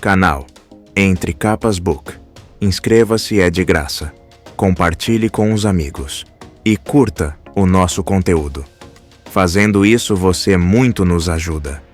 Canal Entre Capas Book. Inscreva-se, é de graça. Compartilhe com os amigos. E curta o nosso conteúdo. Fazendo isso, você muito nos ajuda.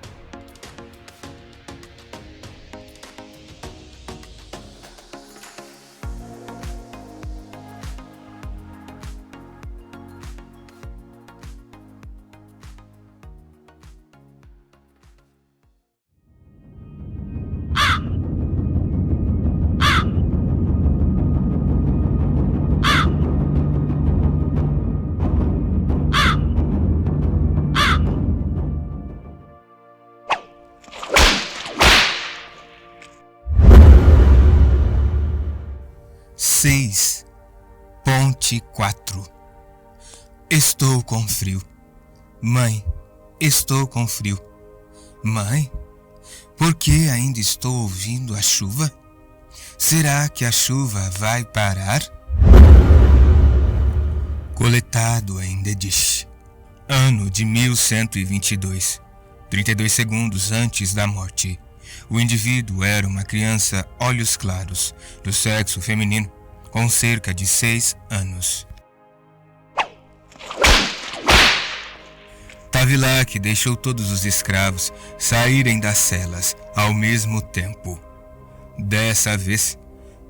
Ponte 4. Estou com frio. Mãe, estou com frio. Mãe, por que ainda estou ouvindo a chuva? Será que a chuva vai parar? Coletado em Dedish, ano de 1122, 32 segundos antes da morte. O indivíduo era uma criança olhos claros, do sexo feminino, com cerca de 6 anos. Tavilac deixou todos os escravos saírem das celas ao mesmo tempo. Dessa vez,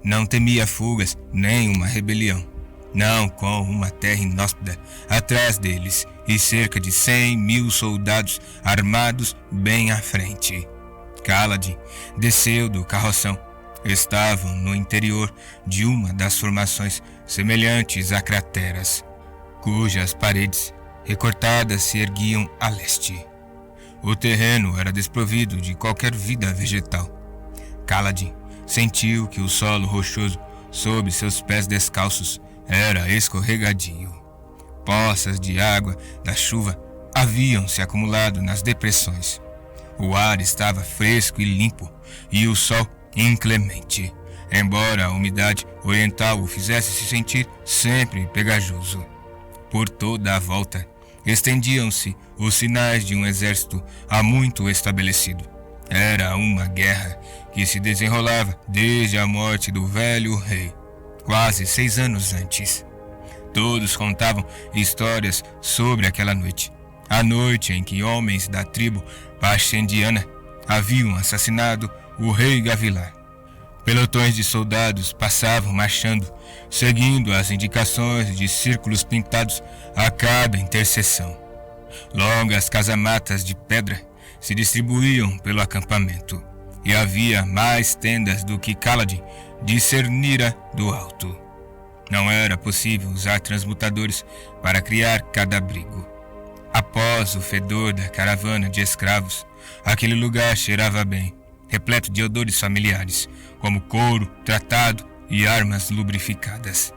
não temia fugas nem uma rebelião, não com uma terra inóspita atrás deles e cerca de 100.000 soldados armados bem à frente. Kaladin desceu do carroção. Estavam no interior de uma das formações semelhantes a crateras, cujas paredes recortadas se erguiam a leste. O terreno era desprovido de qualquer vida vegetal. Kaladin sentiu que o solo rochoso sob seus pés descalços era escorregadio. Poças de água da chuva haviam se acumulado nas depressões. O ar estava fresco e limpo, e o sol inclemente, embora a umidade oriental o fizesse se sentir sempre pegajoso. Por toda a volta, estendiam-se os sinais de um exército há muito estabelecido. Era uma guerra que se desenrolava desde a morte do velho rei, quase 6 anos antes. Todos contavam histórias sobre aquela noite, a noite em que homens da tribo Pashendiana haviam assassinado o rei Gavilar. Pelotões de soldados passavam marchando, seguindo as indicações de círculos pintados a cada interseção. Longas casamatas de pedra se distribuíam pelo acampamento, e havia mais tendas do que Kaladin discernira do alto. Não era possível usar transmutadores para criar cada abrigo. Após o fedor da caravana de escravos, aquele lugar cheirava bem, repleto de odores familiares, como couro tratado e armas lubrificadas.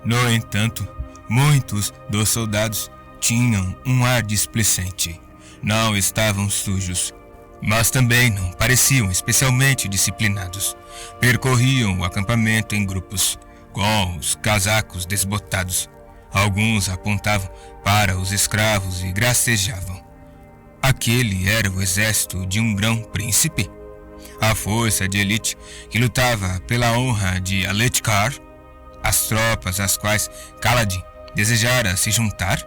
No entanto, muitos dos soldados tinham um ar displicente. Não estavam sujos, mas também não pareciam especialmente disciplinados. Percorriam o acampamento em grupos, com os casacos desbotados. Alguns apontavam para os escravos e gracejavam. Aquele era o exército de um grão-príncipe? A força de elite que lutava pela honra de Aletkar? As tropas às quais Kaladin desejara se juntar?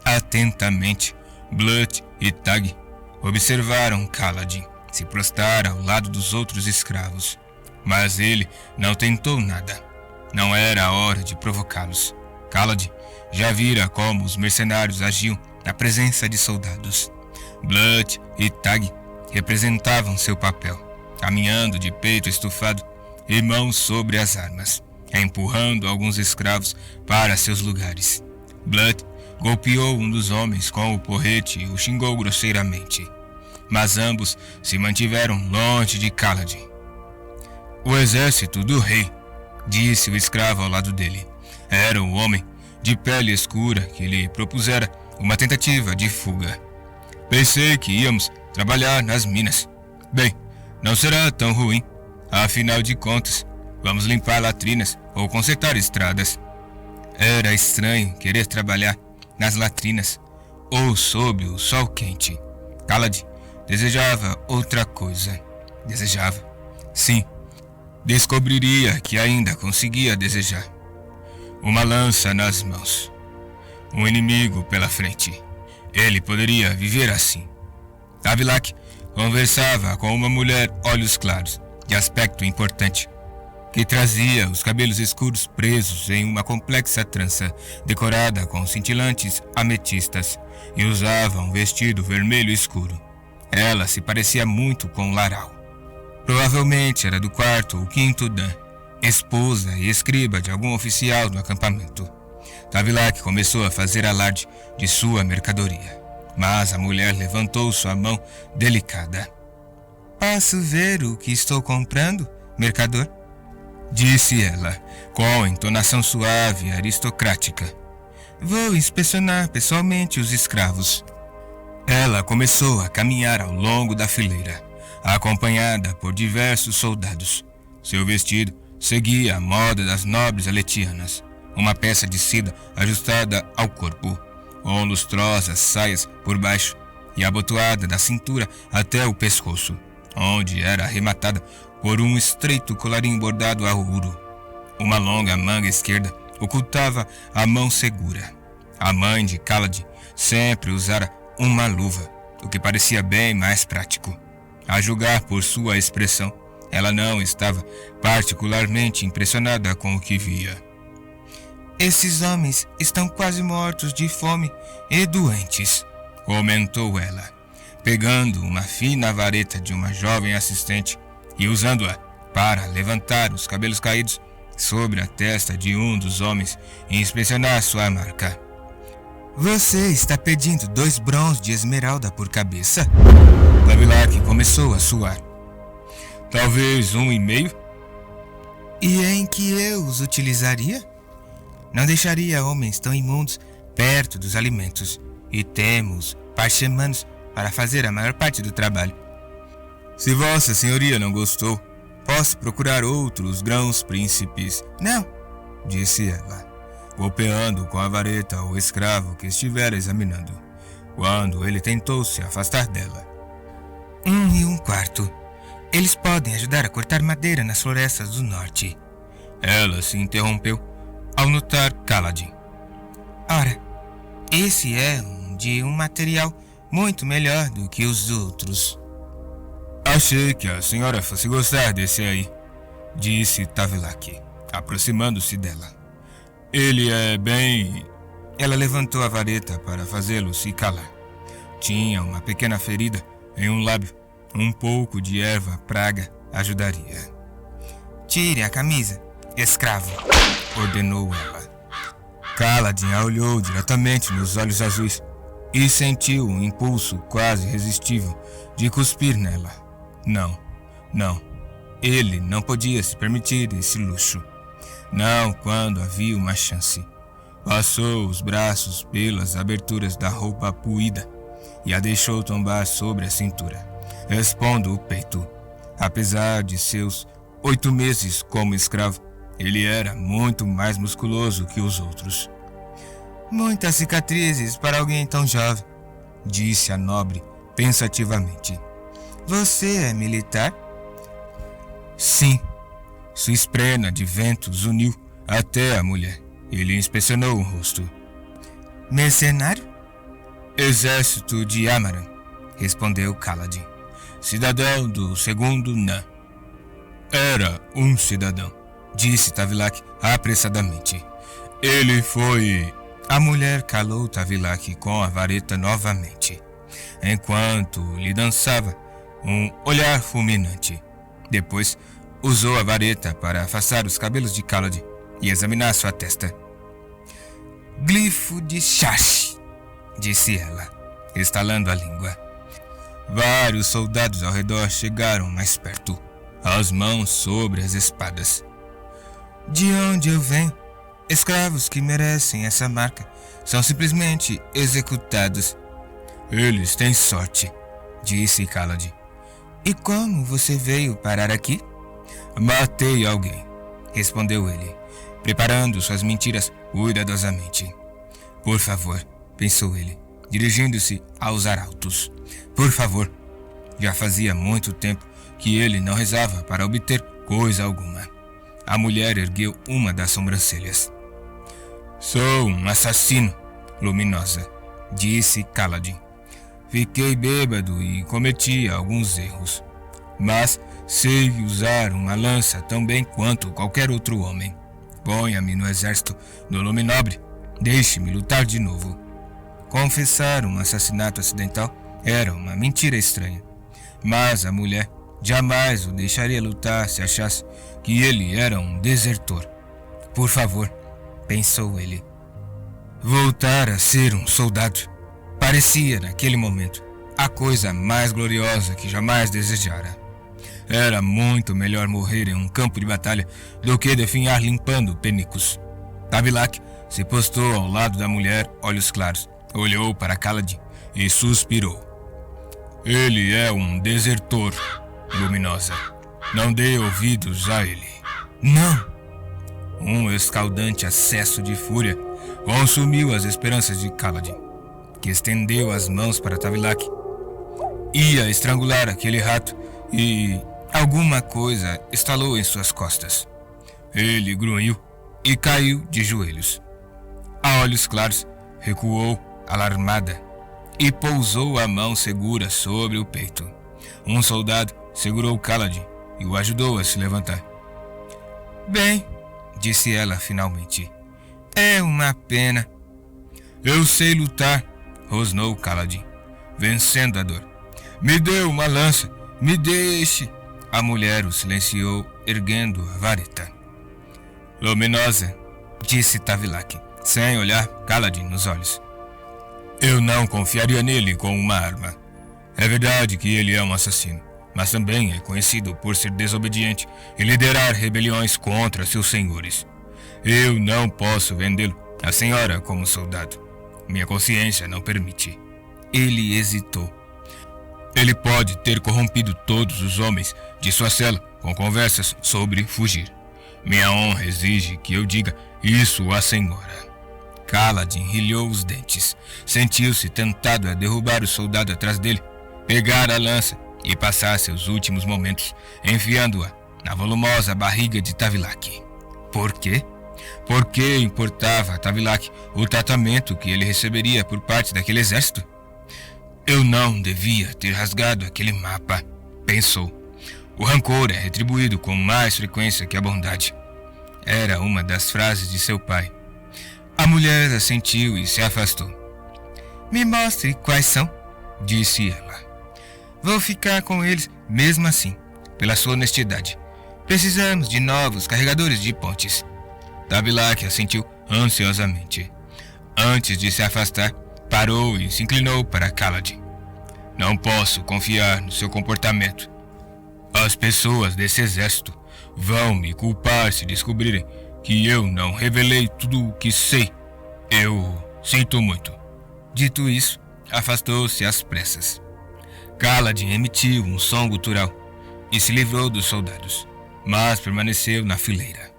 Atentamente, Blut e Tag observaram Kaladin se prostrar ao lado dos outros escravos, mas ele não tentou nada. Não era a hora de provocá-los. Kaladin já vira como os mercenários agiam na presença de soldados. Blut e Tag representavam seu papel, caminhando de peito estufado e mãos sobre as armas, empurrando alguns escravos para seus lugares. Blut golpeou um dos homens com o porrete e o xingou grosseiramente, mas ambos se mantiveram longe de Kaladin. O exército do rei, disse o escravo ao lado dele. Era o homem de pele escura que lhe propusera uma tentativa de fuga. Pensei que íamos trabalhar nas minas. Bem, não será tão ruim. Afinal de contas, vamos limpar latrinas ou consertar estradas. Era estranho querer trabalhar nas latrinas ou sob o sol quente. Kaladin desejava outra coisa. Desejava Sim, descobriria que ainda conseguia desejar. Uma lança nas mãos. Um inimigo pela frente. Ele poderia viver assim. Tavilac conversava com uma mulher olhos claros, de aspecto importante, que trazia os cabelos escuros presos em uma complexa trança decorada com cintilantes ametistas e usava um vestido vermelho escuro. Ela se parecia muito com Laral. Provavelmente era do quarto ou quinto Dan, esposa e escriba de algum oficial do acampamento. Tavilac começou a fazer alarde de sua mercadoria, mas a mulher levantou sua mão delicada. Posso ver o que estou comprando, mercador? Disse ela, com entonação suave e aristocrática. Vou inspecionar pessoalmente os escravos. Ela começou a caminhar ao longo da fileira, acompanhada por diversos soldados. Seu vestido seguia a moda das nobres aletianas, uma peça de seda ajustada ao corpo, com lustrosas saias por baixo e abotoada da cintura até o pescoço, onde era arrematada por um estreito colarinho bordado a ouro. Uma longa manga esquerda ocultava a mão segura. A mãe de Kaladin sempre usara uma luva, o que parecia bem mais prático. A julgar por sua expressão, ela não estava particularmente impressionada com o que via. Esses homens estão quase mortos de fome e doentes, comentou ela, pegando uma fina vareta de uma jovem assistente e usando-a para levantar os cabelos caídos sobre a testa de um dos homens e inspecionar sua marca. Você está pedindo 2 brons de esmeralda por cabeça? Tavilac começou a suar. Talvez 1,5. E em que eu os utilizaria? Não deixaria homens tão imundos perto dos alimentos, e temos parchemanos para fazer a maior parte do trabalho. Se Vossa Senhoria não gostou, posso procurar outros grãos príncipes. Não, disse ela, golpeando com a vareta o escravo que estivera examinando, quando ele tentou se afastar dela. 1,25. Eles podem ajudar a cortar madeira nas florestas do norte. Ela se interrompeu ao notar Kaladin. Ora, esse é de um material muito melhor do que os outros. Achei que a senhora fosse gostar desse aí, disse Tavilac, aproximando-se dela. Ele é bem... Ela levantou a vareta para fazê-lo se calar. Tinha uma pequena ferida em um lábio. Um pouco de erva praga ajudaria. Tire a camisa, escravo, ordenou ela. Kaladin a olhou diretamente nos olhos azuis e sentiu um impulso quase irresistível de cuspir nela. Não. Ele não podia se permitir esse luxo. Não quando havia uma chance. Passou os braços pelas aberturas da roupa puída e a deixou tombar sobre a cintura, expondo o peito. Apesar de seus 8 meses como escravo, ele era muito mais musculoso que os outros. Muitas cicatrizes para alguém tão jovem, disse a nobre pensativamente. Você é militar? Sim. Sua esprena de ventos uniu até a mulher. Ele inspecionou o rosto. Mercenário? Exército de Amaran, respondeu Kaladin. Cidadão do 2º Nan. Era um cidadão, disse Tavilac apressadamente. Ele foi... A mulher calou Tavilac com a vareta novamente, enquanto lhe dançava um olhar fulminante. Depois, usou a vareta para afastar os cabelos de Kaladin e examinar sua testa. Glifo de Shash, disse ela, estalando a língua. Vários soldados ao redor chegaram mais perto, as mãos sobre as espadas. De onde eu venho? Escravos que merecem essa marca são simplesmente executados. Eles têm sorte, disse Kaladin. E como você veio parar aqui? Matei alguém, respondeu ele, preparando suas mentiras cuidadosamente. Por favor, pensou ele, dirigindo-se aos arautos. Por favor. Já fazia muito tempo que ele não rezava para obter coisa alguma. A mulher ergueu uma das sobrancelhas. Sou um assassino, Luminosa, disse Kaladin. Fiquei bêbado e cometi alguns erros, mas sei usar uma lança tão bem quanto qualquer outro homem. Ponha-me no exército do Luminobre, deixe-me lutar de novo. Confessar um assassinato acidental era uma mentira estranha, mas a mulher jamais o deixaria lutar se achasse que ele era um desertor. Por favor, pensou ele. Voltar a ser um soldado parecia, naquele momento, a coisa mais gloriosa que jamais desejara. Era muito melhor morrer em um campo de batalha do que definhar limpando penicos. Tavilac se postou ao lado da mulher, olhos claros, olhou para Kaladin e suspirou. Ele é um desertor, Luminosa. Não dê ouvidos a ele. Não! Um escaldante acesso de fúria consumiu as esperanças de Kaladin, que estendeu as mãos para Tavilac. Ia estrangular aquele rato e alguma coisa estalou em suas costas. Ele grunhiu e caiu de joelhos. A olhos claros, recuou, alarmada, e pousou a mão segura sobre o peito. Um soldado segurou Kaladin e o ajudou a se levantar. Bem, disse ela finalmente. É uma pena. Eu sei lutar, rosnou Kaladin, vencendo a dor. Me dê uma lança, me deixe. A mulher o silenciou, erguendo a vareta. Luminosa, disse Tavilac, sem olhar Kaladin nos olhos. Eu não confiaria nele com uma arma. É verdade que ele é um assassino, mas também é conhecido por ser desobediente e liderar rebeliões contra seus senhores. Eu não posso vendê-lo à senhora como soldado. Minha consciência não permite. Ele hesitou. Ele pode ter corrompido todos os homens de sua cela com conversas sobre fugir. Minha honra exige que eu diga isso à senhora. Kaladin rilhou os dentes. Sentiu-se tentado a derrubar o soldado atrás dele, pegar a lança e passar seus últimos momentos enfiando-a na volumosa barriga de Tavilac. Por quê? Por que importava a Tavilac o tratamento que ele receberia por parte daquele exército? Eu não devia ter rasgado aquele mapa, pensou. O rancor é retribuído com mais frequência que a bondade. Era uma das frases de seu pai. A mulher assentiu e se afastou. Me mostre quais são, disse ela. Vou ficar com eles mesmo assim, pela sua honestidade. Precisamos de novos carregadores de pontes. Tavilac assentiu ansiosamente. Antes de se afastar, parou e se inclinou para Kaladin. Não posso confiar no seu comportamento. As pessoas desse exército vão me culpar se descobrirem que eu não revelei tudo o que sei. Eu sinto muito. Dito isso, afastou-se às pressas. Kaladin emitiu um som gutural e se livrou dos soldados, mas permaneceu na fileira.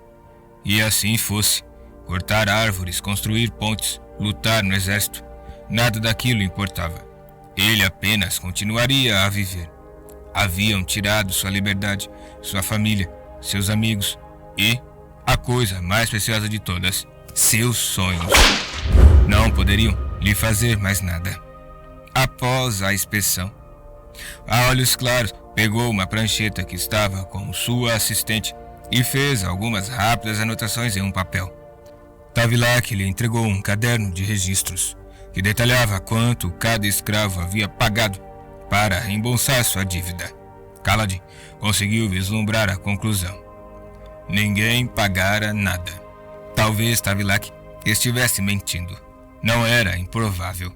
E assim fosse, cortar árvores, construir pontes, lutar no exército, nada daquilo importava. Ele apenas continuaria a viver. Haviam tirado sua liberdade, sua família, seus amigos e, a coisa mais preciosa de todas, seus sonhos. Não poderiam lhe fazer mais nada. Após a inspeção, a olhos claros, pegou uma prancheta que estava com sua assistente e fez algumas rápidas anotações em um papel. Tavilac lhe entregou um caderno de registros que detalhava quanto cada escravo havia pagado para reembolsar sua dívida. Kaladin conseguiu vislumbrar a conclusão. Ninguém pagara nada. Talvez Tavilac estivesse mentindo. Não era improvável.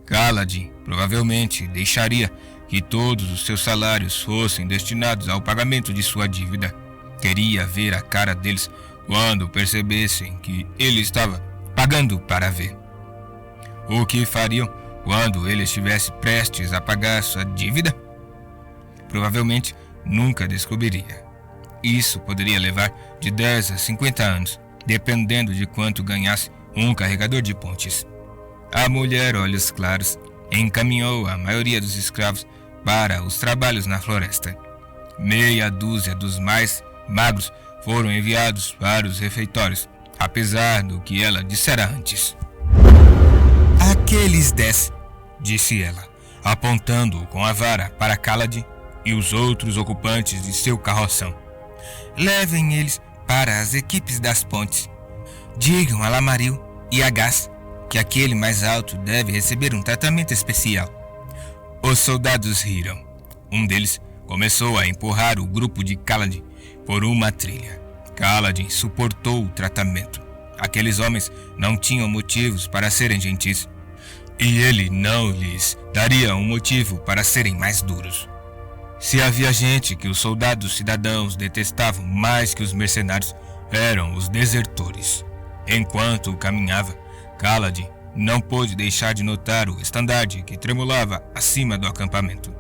Kaladin provavelmente deixaria que todos os seus salários fossem destinados ao pagamento de sua dívida. Queria ver a cara deles quando percebessem que ele estava pagando para ver. O que fariam quando ele estivesse prestes a pagar sua dívida? Provavelmente nunca descobriria. Isso poderia levar de 10 a 50 anos, dependendo de quanto ganhasse um carregador de pontes. A mulher, olhos claros, encaminhou a maioria dos escravos para os trabalhos na floresta. meia dúzia dos mais magros foram enviados para os refeitórios, apesar do que ela dissera antes. Aqueles 10, disse ela, apontando com a vara para Kaladin e os outros ocupantes de seu carroção. Levem eles para as equipes das pontes. Digam a Lamaril e a Gás que aquele mais alto deve receber um tratamento especial. Os soldados riram. Um deles começou a empurrar o grupo de Kaladin por uma trilha. Kaladin suportou o tratamento. Aqueles homens não tinham motivos para serem gentis, e ele não lhes daria um motivo para serem mais duros. Se havia gente que os soldados cidadãos detestavam mais que os mercenários, eram os desertores. Enquanto caminhava, Kaladin não pôde deixar de notar o estandarte que tremulava acima do acampamento.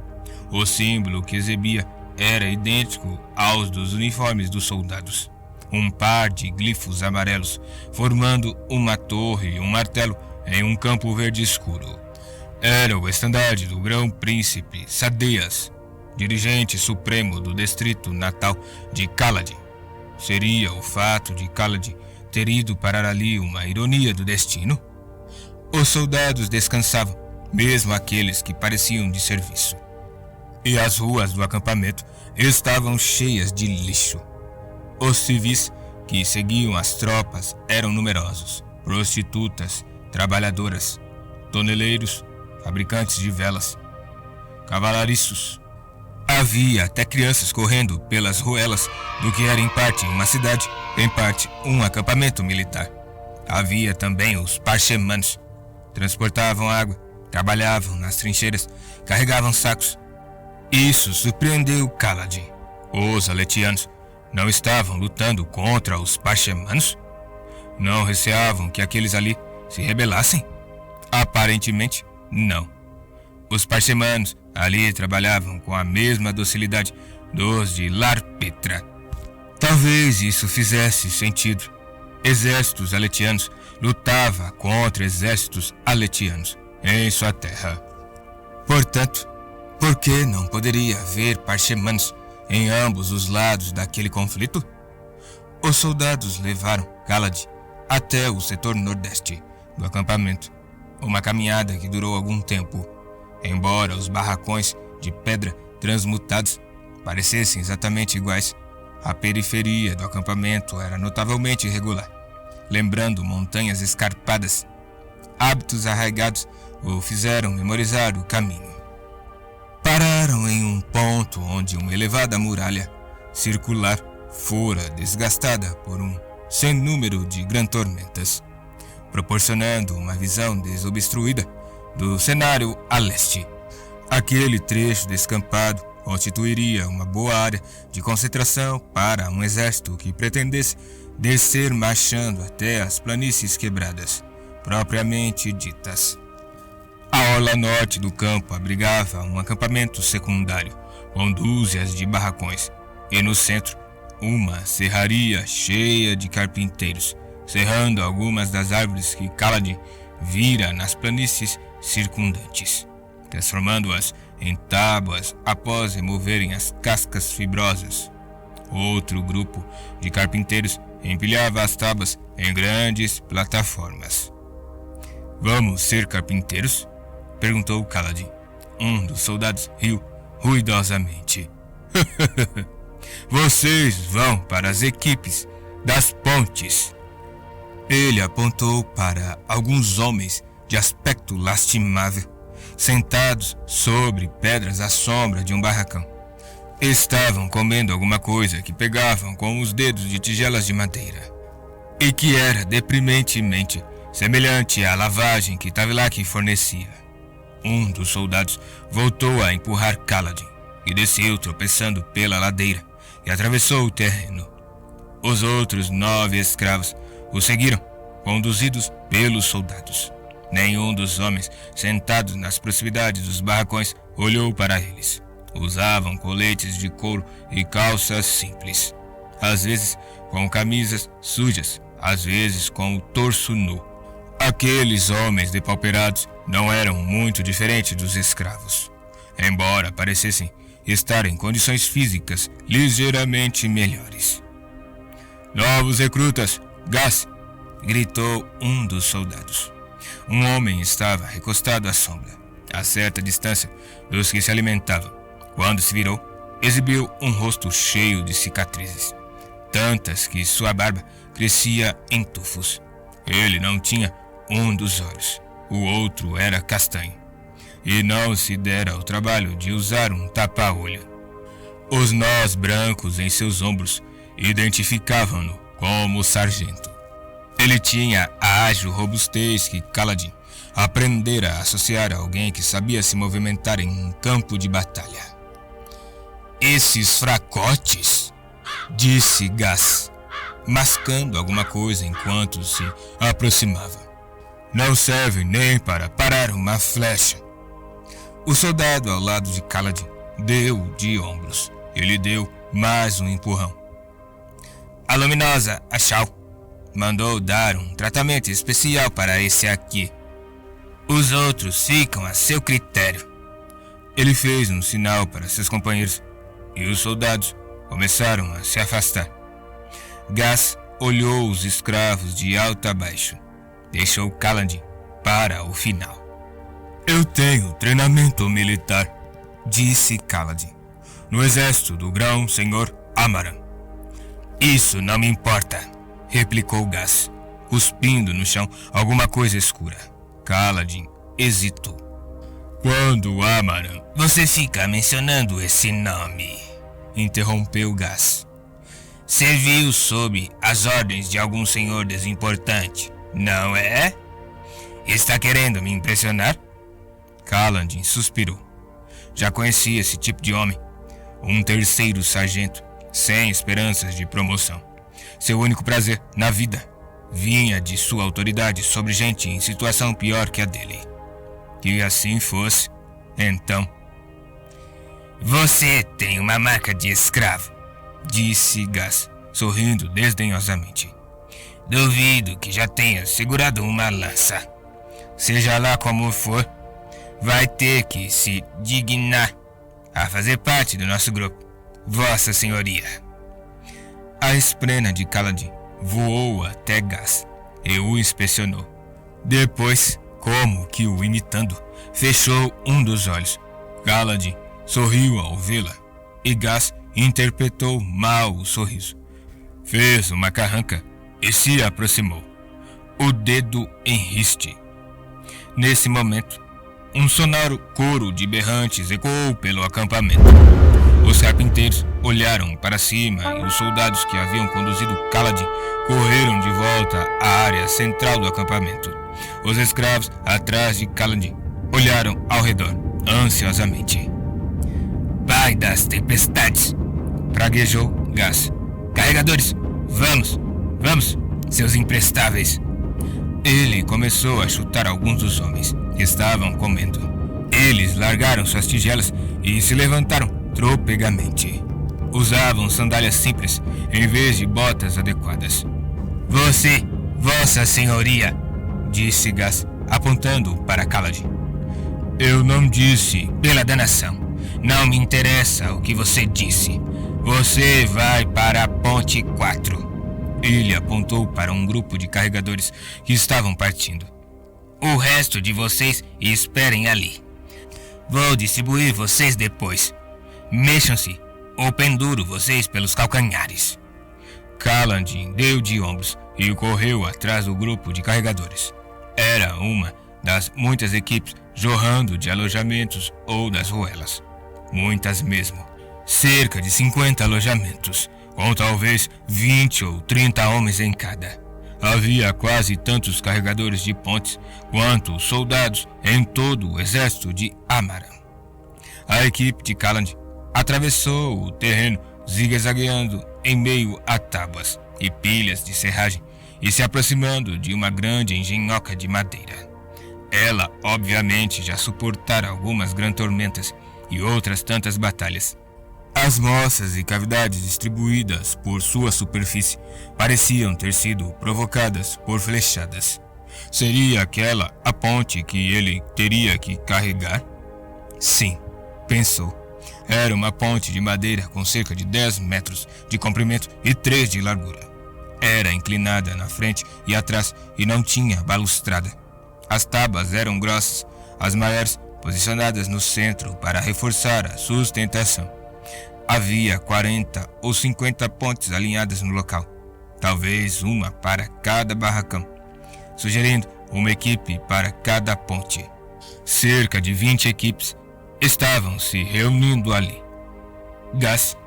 O símbolo que exibia era idêntico aos dos uniformes dos soldados. Um par de glifos amarelos, formando uma torre e um martelo em um campo verde escuro. Era o estandarte do grão-príncipe Sadeas, dirigente supremo do distrito natal de Kaladin. Seria o fato de Kaladin ter ido parar ali uma ironia do destino? Os soldados descansavam, mesmo aqueles que pareciam de serviço. E as ruas do acampamento estavam cheias de lixo. Os civis que seguiam as tropas eram numerosos: prostitutas, trabalhadoras, toneleiros, fabricantes de velas, cavalariços. Havia até crianças correndo pelas ruelas do que era em parte uma cidade, em parte um acampamento militar. Havia também os parchemanos. Transportavam água, trabalhavam nas trincheiras, carregavam sacos. Isso surpreendeu Kaladin. Os aletianos não estavam lutando contra os parchemanos? Não receavam que aqueles ali se rebelassem? Aparentemente, não. Os parchemanos ali trabalhavam com a mesma docilidade dos de Larpetra. Talvez isso fizesse sentido. Exércitos aletianos lutavam contra exércitos aletianos em sua terra. Portanto, por que não poderia haver parchemanos em ambos os lados daquele conflito? Os soldados levaram Kaladin até o setor nordeste do acampamento, uma caminhada que durou algum tempo. Embora os barracões de pedra transmutados parecessem exatamente iguais, a periferia do acampamento era notavelmente irregular, lembrando montanhas escarpadas. Hábitos arraigados o fizeram memorizar o caminho. Pararam em um ponto onde uma elevada muralha circular fora desgastada por um sem número de tormentas, proporcionando uma visão desobstruída do cenário a leste. Aquele trecho descampado constituiria uma boa área de concentração para um exército que pretendesse descer marchando até as planícies quebradas, propriamente ditas. A orla norte do campo abrigava um acampamento secundário, com dúzias de barracões, e no centro, uma serraria cheia de carpinteiros, serrando algumas das árvores que Kaladin vira nas planícies circundantes, transformando-as em tábuas após removerem as cascas fibrosas. Outro grupo de carpinteiros empilhava as tábuas em grandes plataformas. "Vamos ser carpinteiros?" perguntou Kaladin. Um dos soldados riu ruidosamente. "Vocês vão para as equipes das pontes." Ele apontou para alguns homens de aspecto lastimável, sentados sobre pedras à sombra de um barracão. Estavam comendo alguma coisa que pegavam com os dedos de tigelas de madeira, e que era deprimentemente semelhante à lavagem que Tavilac fornecia. Um dos soldados voltou a empurrar Kaladin, e desceu tropeçando pela ladeira, e atravessou o terreno. Os outros 9 escravos o seguiram, conduzidos pelos soldados. Nenhum dos homens sentados nas proximidades dos barracões olhou para eles. Usavam coletes de couro e calças simples, às vezes com camisas sujas, às vezes com o torso nu. Aqueles homens depauperados não eram muito diferentes dos escravos, embora parecessem estar em condições físicas ligeiramente melhores. "Novos recrutas! Gás!" gritou um dos soldados. Um homem estava recostado à sombra, a certa distância dos que se alimentavam. Quando se virou, exibiu um rosto cheio de cicatrizes, tantas que sua barba crescia em tufos. Ele não tinha um dos olhos, o outro era castanho, e não se dera o trabalho de usar um tapa-olho. Os nós brancos em seus ombros identificavam-no como sargento. Ele tinha a ágil robustez que Kaladin aprendera a associar a alguém que sabia se movimentar em um campo de batalha. "Esses fracotes", disse Gás, mascando alguma coisa enquanto se aproximava, "não servem nem para parar uma flecha." O soldado ao lado de Kaladin deu de ombros. Ele deu mais um empurrão. "A luminosa, Ashal, mandou dar um tratamento especial para esse aqui. Os outros ficam a seu critério." Ele fez um sinal para seus companheiros e os soldados começaram a se afastar. Gás olhou os escravos de alto a baixo. Deixou Kaladin para o final. "Eu tenho treinamento militar", disse Kaladin, "no exército do grão-senhor Amaran." "Isso não me importa", replicou Gás, cuspindo no chão alguma coisa escura. Kaladin hesitou. "Quando Amaran, você fica mencionando esse nome", interrompeu Gás. "Serviu sob as ordens de algum senhor desimportante, não é? Está querendo me impressionar?" Kaladin suspirou. Já conhecia esse tipo de homem. Um terceiro sargento, sem esperanças de promoção. Seu único prazer na vida vinha de sua autoridade sobre gente em situação pior que a dele. Que assim fosse, então. "Você tem uma marca de escravo", disse Gás, sorrindo desdenhosamente. "Duvido que já tenha segurado uma lança. Seja lá como for, vai ter que se dignar a fazer parte do nosso grupo, Vossa Senhoria." A esprena de Kaladin voou até Gás e o inspecionou. Depois, como que o imitando, fechou um dos olhos. Kaladin sorriu ao vê-la e Gás interpretou mal o sorriso. Fez uma carranca e se aproximou, o dedo em riste. Nesse momento, um sonoro coro de berrantes ecoou pelo acampamento. Os carpinteiros olharam para cima e os soldados que haviam conduzido Kaladin correram de volta à área central do acampamento. Os escravos atrás de Kaladin olharam ao redor ansiosamente. "Pai das tempestades!" praguejou Gás. "Carregadores, vamos, seus imprestáveis!" Ele começou a chutar alguns dos homens que estavam comendo. Eles largaram suas tigelas e se levantaram tropegamente. Usavam sandálias simples em vez de botas adequadas. "Você, Vossa Senhoria", disse Gás, apontando para Kaladin. "Eu não disse." "Pela danação, não me interessa o que você disse. Você vai para a ponte 4. Ele apontou para um grupo de carregadores que estavam partindo. "O resto de vocês esperem ali. Vou distribuir vocês depois. Mexam-se ou penduro vocês pelos calcanhares." Kaladin deu de ombros e correu atrás do grupo de carregadores. Era uma das muitas equipes jorrando de alojamentos ou das ruelas. Muitas mesmo. Cerca de 50 alojamentos, com talvez 20 ou 30 homens em cada. Havia quase tantos carregadores de pontes quanto soldados em todo o exército de Amaran. A equipe de Kaladin atravessou o terreno zigue-zagueando em meio a tábuas e pilhas de serragem e se aproximando de uma grande engenhoca de madeira. Ela, obviamente, já suportara algumas grandes tormentas e outras tantas batalhas. As moças e cavidades distribuídas por sua superfície pareciam ter sido provocadas por flechadas. Seria aquela a ponte que ele teria que carregar? Sim, pensou. Era uma ponte de madeira com cerca de 10 metros de comprimento e 3 de largura. Era inclinada na frente e atrás e não tinha balustrada. As tábuas eram grossas, as maiores posicionadas no centro para reforçar a sustentação. Havia 40 ou 50 pontes alinhadas no local, talvez uma para cada barracão, sugerindo uma equipe para cada ponte. Cerca de 20 equipes estavam se reunindo ali. Gus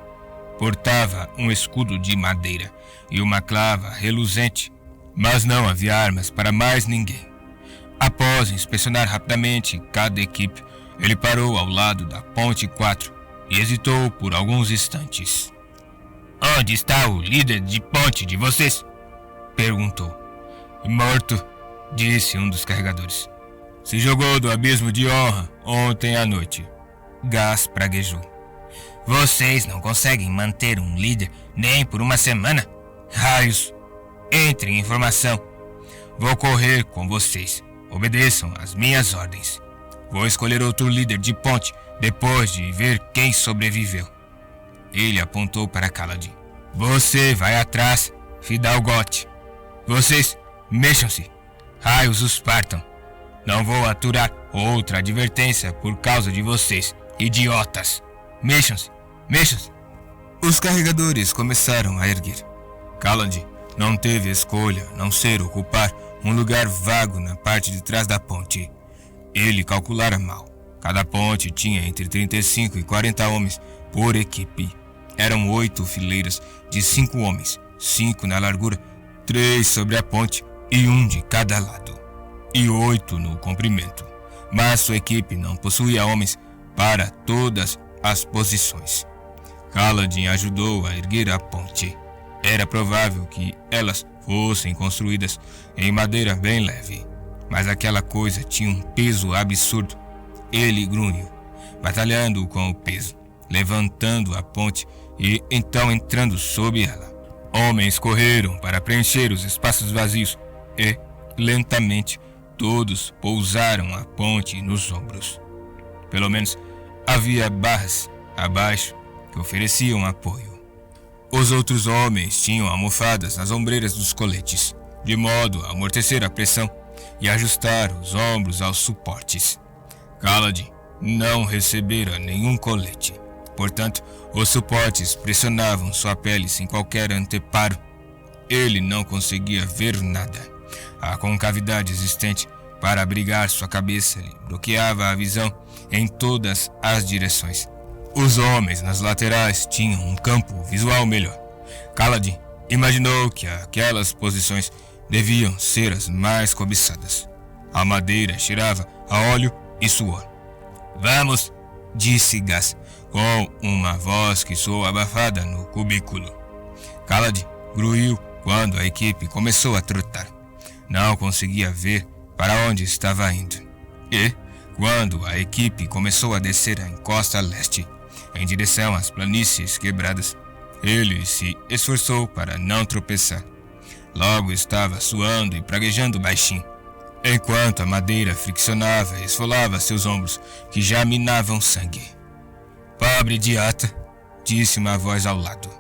portava um escudo de madeira e uma clava reluzente, mas não havia armas para mais ninguém. Após inspecionar rapidamente cada equipe, ele parou ao lado da ponte 4 e hesitou por alguns instantes. "Onde está o líder de ponte de vocês?" perguntou. "Morto", disse um dos carregadores. "Se jogou do abismo de honra ontem à noite", Gus praguejou. "Vocês não conseguem manter um líder nem por uma semana? Raios! Entre em formação. Vou correr com vocês. Obedeçam às minhas ordens. Vou escolher outro líder de ponte depois de ver quem sobreviveu." Ele apontou para Kaladin. "Você vai atrás, Fidalgote. Vocês, mexam-se. Raios os partam. Não vou aturar outra advertência por causa de vocês, idiotas. Mexam-se, mexam-se." Os carregadores começaram a erguer. Kaladin não teve escolha a não ser ocupar um lugar vago na parte de trás da ponte. Ele calculara mal. Cada ponte tinha entre 35 e 40 homens por equipe. Eram 8 fileiras de 5 homens, 5 na largura, 3 sobre a ponte e 1 de cada lado, e 8 no comprimento. Mas sua equipe não possuía homens para todas as posições. Kaladin ajudou a erguer a ponte. Era provável que elas fossem construídas em madeira bem leve, mas aquela coisa tinha um peso absurdo. Ele grunhiu, batalhando com o peso, levantando a ponte e então entrando sob ela. Homens correram para preencher os espaços vazios e, lentamente, todos pousaram a ponte nos ombros. Pelo menos havia barras abaixo que ofereciam apoio. Os outros homens tinham almofadas nas ombreiras dos coletes, de modo a amortecer a pressão e ajustar os ombros aos suportes. Kaladin não recebera nenhum colete, portanto, os suportes pressionavam sua pele sem qualquer anteparo. Ele não conseguia ver nada. A concavidade existente para abrigar sua cabeça lhe bloqueava a visão em todas as direções. Os homens nas laterais tinham um campo visual melhor. Kaladin imaginou que aquelas posições deviam ser as mais cobiçadas. A madeira cheirava a óleo e suor. "Vamos", disse Gus, com uma voz que soou abafada no cubículo. Kaladin grunhiu quando a equipe começou a trotar. Não conseguia ver para onde estava indo. E, quando a equipe começou a descer a encosta leste, em direção às planícies quebradas, ele se esforçou para não tropeçar. Logo estava suando e praguejando baixinho, enquanto a madeira friccionava e esfolava seus ombros, que já minavam sangue. "Pobre idiota", disse uma voz ao lado.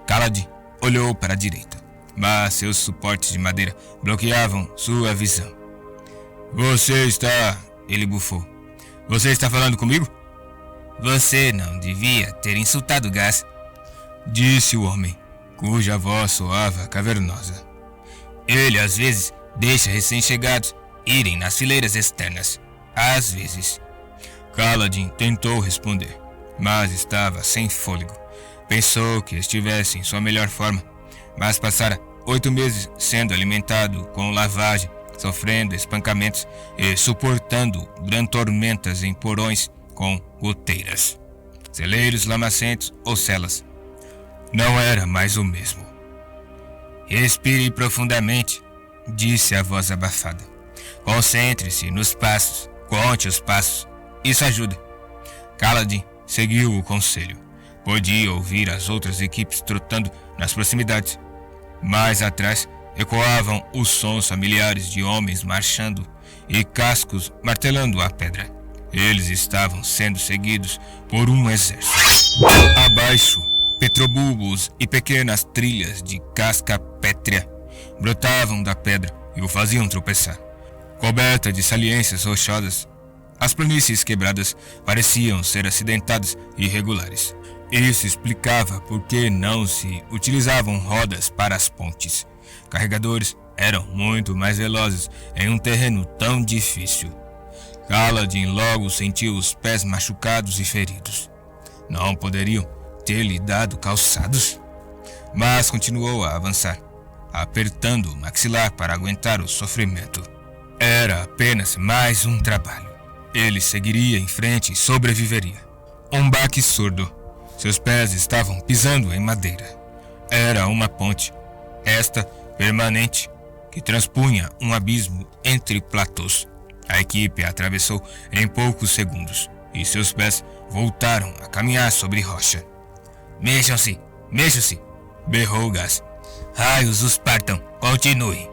Kaladin olhou para a direita, mas seus suportes de madeira bloqueavam sua visão. Ele bufou. "Você está falando comigo?" "Você não devia ter insultado Gus", disse o homem, cuja voz soava cavernosa. "Ele às vezes deixa recém-chegados irem nas fileiras externas. Às vezes." Kaladin tentou responder, mas estava sem fôlego. Pensou que estivesse em sua melhor forma, mas passara 8 meses sendo alimentado com lavagem, sofrendo espancamentos e suportando tormentas em porões com goteiras, celeiros lamacentos ou celas. Não era mais o mesmo. "Respire profundamente", disse a voz abafada. "Concentre-se nos passos, conte os passos. Isso ajuda." Kaladin seguiu o conselho. Podia ouvir as outras equipes trotando nas proximidades. Mais atrás ecoavam os sons familiares de homens marchando e cascos martelando a pedra. Eles estavam sendo seguidos por um exército. Abaixo, petrobulbos e pequenas trilhas de casca pétrea brotavam da pedra e o faziam tropeçar. Coberta de saliências rochosas, as planícies quebradas pareciam ser acidentadas e irregulares. Isso explicava por que não se utilizavam rodas para as pontes. Carregadores eram muito mais velozes em um terreno tão difícil. Kaladin logo sentiu os pés machucados e feridos. Não poderiam ter-lhe dado calçados? Mas continuou a avançar, apertando o maxilar para aguentar o sofrimento. Era apenas mais um trabalho. Ele seguiria em frente e sobreviveria. Um baque surdo. Seus pés estavam pisando em madeira. Era uma ponte, esta permanente, que transpunha um abismo entre platôs. A equipe a atravessou em poucos segundos e seus pés voltaram a caminhar sobre rocha. Mexam-se! Mexam-se! Berrou Gaz. Raios os partam! Continuem!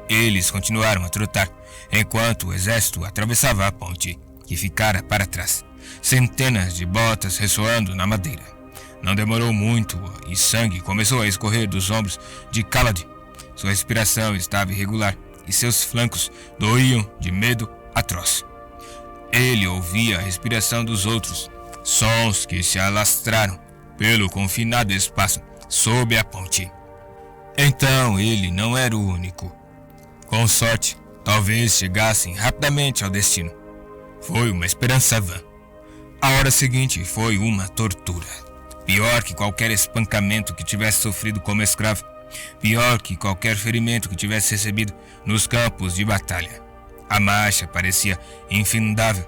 Eles continuaram a trotar, enquanto o exército atravessava a ponte, que ficara para trás. Centenas de botas ressoando na madeira. Não demorou muito e sangue começou a escorrer dos ombros de Kaladin. Sua respiração estava irregular e seus flancos doíam de medo atroz. Ele ouvia a respiração dos outros, sons que se alastraram pelo confinado espaço sob a ponte. Então ele não era o único. Com sorte, talvez chegassem rapidamente ao destino. Foi uma esperança vã. A hora seguinte foi uma tortura. Pior que qualquer espancamento que tivesse sofrido como escravo. Pior que qualquer ferimento que tivesse recebido nos campos de batalha. A marcha parecia infindável.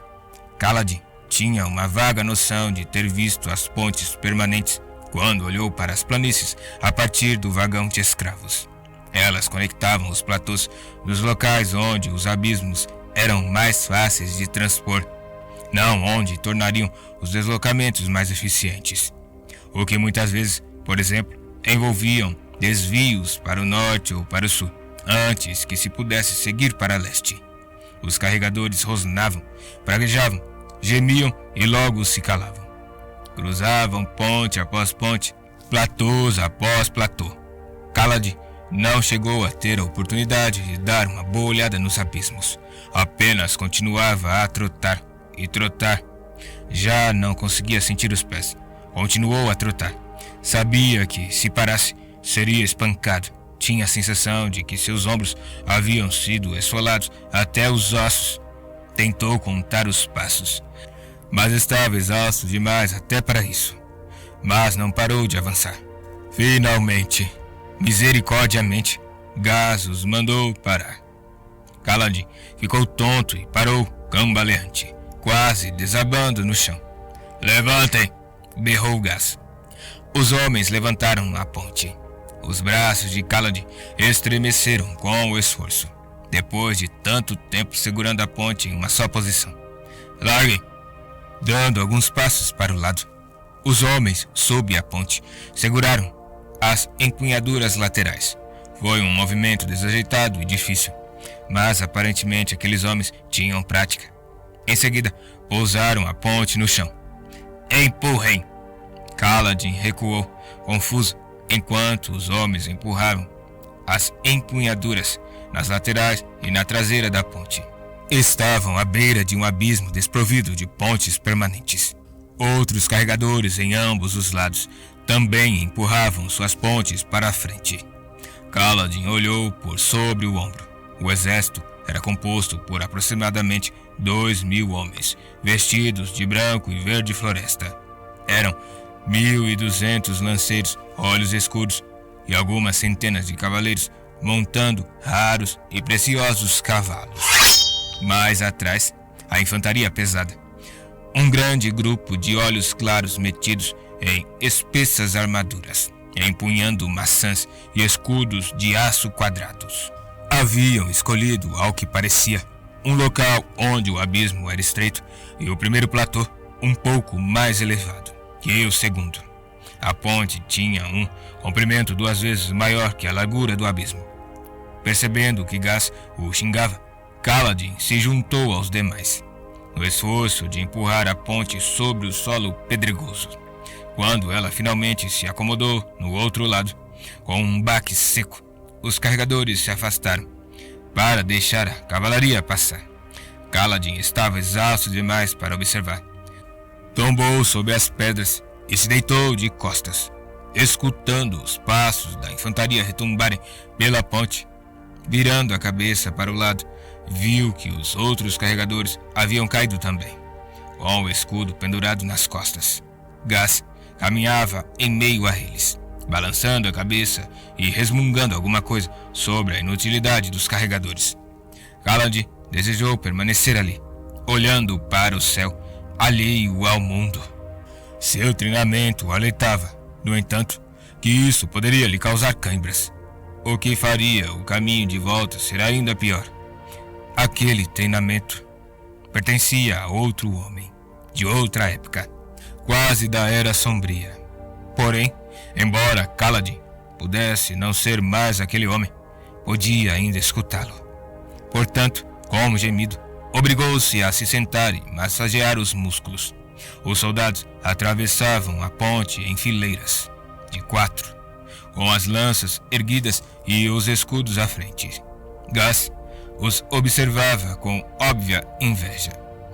Kaladin tinha uma vaga noção de ter visto as pontes permanentes quando olhou para as planícies a partir do vagão de escravos. Elas conectavam os platôs dos locais onde os abismos eram mais fáceis de transpor, não onde tornariam os deslocamentos mais eficientes. O que muitas vezes, por exemplo, envolviam desvios para o norte ou para o sul, antes que se pudesse seguir para leste. Os carregadores rosnavam, praguejavam, gemiam e logo se calavam. Cruzavam ponte após ponte, platôs após platô. Kaladin não chegou a ter a oportunidade de dar uma boa olhada nos abismos. Apenas continuava a trotar e trotar. Já não conseguia sentir os pés. Continuou a trotar. Sabia que, se parasse, seria espancado. Tinha a sensação de que seus ombros haviam sido esfolados até os ossos. Tentou contar os passos, mas estava exausto demais até para isso. Mas não parou de avançar. Finalmente, misericordiamente, Gaz os mandou parar. Kaladin ficou tonto e parou, cambaleante, quase desabando no chão. Levantem! Berrou Gaz. Os homens levantaram a ponte. Os braços de Kaladin estremeceram com o esforço, depois de tanto tempo segurando a ponte em uma só posição. Larguem! Dando alguns passos para o lado, os homens, sob a ponte, seguraram as empunhaduras laterais. Foi um movimento desajeitado e difícil, mas aparentemente aqueles homens tinham prática. Em seguida, pousaram a ponte no chão. Empurrem! Kaladin recuou, confuso, enquanto os homens empurravam as empunhaduras nas laterais e na traseira da ponte. Estavam à beira de um abismo desprovido de pontes permanentes. Outros carregadores em ambos os lados também empurravam suas pontes para a frente. Kaladin olhou por sobre o ombro. O exército era composto por aproximadamente 2.000 homens, vestidos de branco e verde floresta. Eram 1.200 lanceiros, olhos escuros, e algumas centenas de cavaleiros montando raros e preciosos cavalos. Mais atrás, a infantaria pesada. Um grande grupo de olhos claros metidos em espessas armaduras, empunhando maçãs e escudos de aço quadrados. Haviam escolhido, ao que parecia, um local onde o abismo era estreito e o primeiro platô um pouco mais elevado que o segundo. A ponte tinha um comprimento 2 vezes maior que a largura do abismo. Percebendo que Gaz o xingava, Kaladin se juntou aos demais. no esforço de empurrar a ponte sobre o solo pedregoso. Quando ela finalmente se acomodou no outro lado, com um baque seco, os carregadores se afastaram para deixar a cavalaria passar. Kaladin estava exausto demais para observar. Tombou sob as pedras e se deitou de costas, escutando os passos da infantaria retumbarem pela ponte. Virando a cabeça para o lado, viu que os outros carregadores haviam caído também, com o escudo pendurado nas costas. Gas caminhava em meio a eles, balançando a cabeça e resmungando alguma coisa sobre a inutilidade dos carregadores. Kaladin desejou permanecer ali, olhando para o céu, alheio ao mundo. Seu treinamento o alertava, no entanto, que isso poderia lhe causar cãibras, o que faria o caminho de volta ser ainda pior. Aquele treinamento pertencia a outro homem, de outra época, quase da Era Sombria. Porém, embora Kaladin pudesse não ser mais aquele homem, podia ainda escutá-lo. Portanto, com um gemido, obrigou-se a se sentar e massagear os músculos. Os soldados atravessavam a ponte em fileiras, de 4, com as lanças erguidas e os escudos à frente. Gas os observava com óbvia inveja,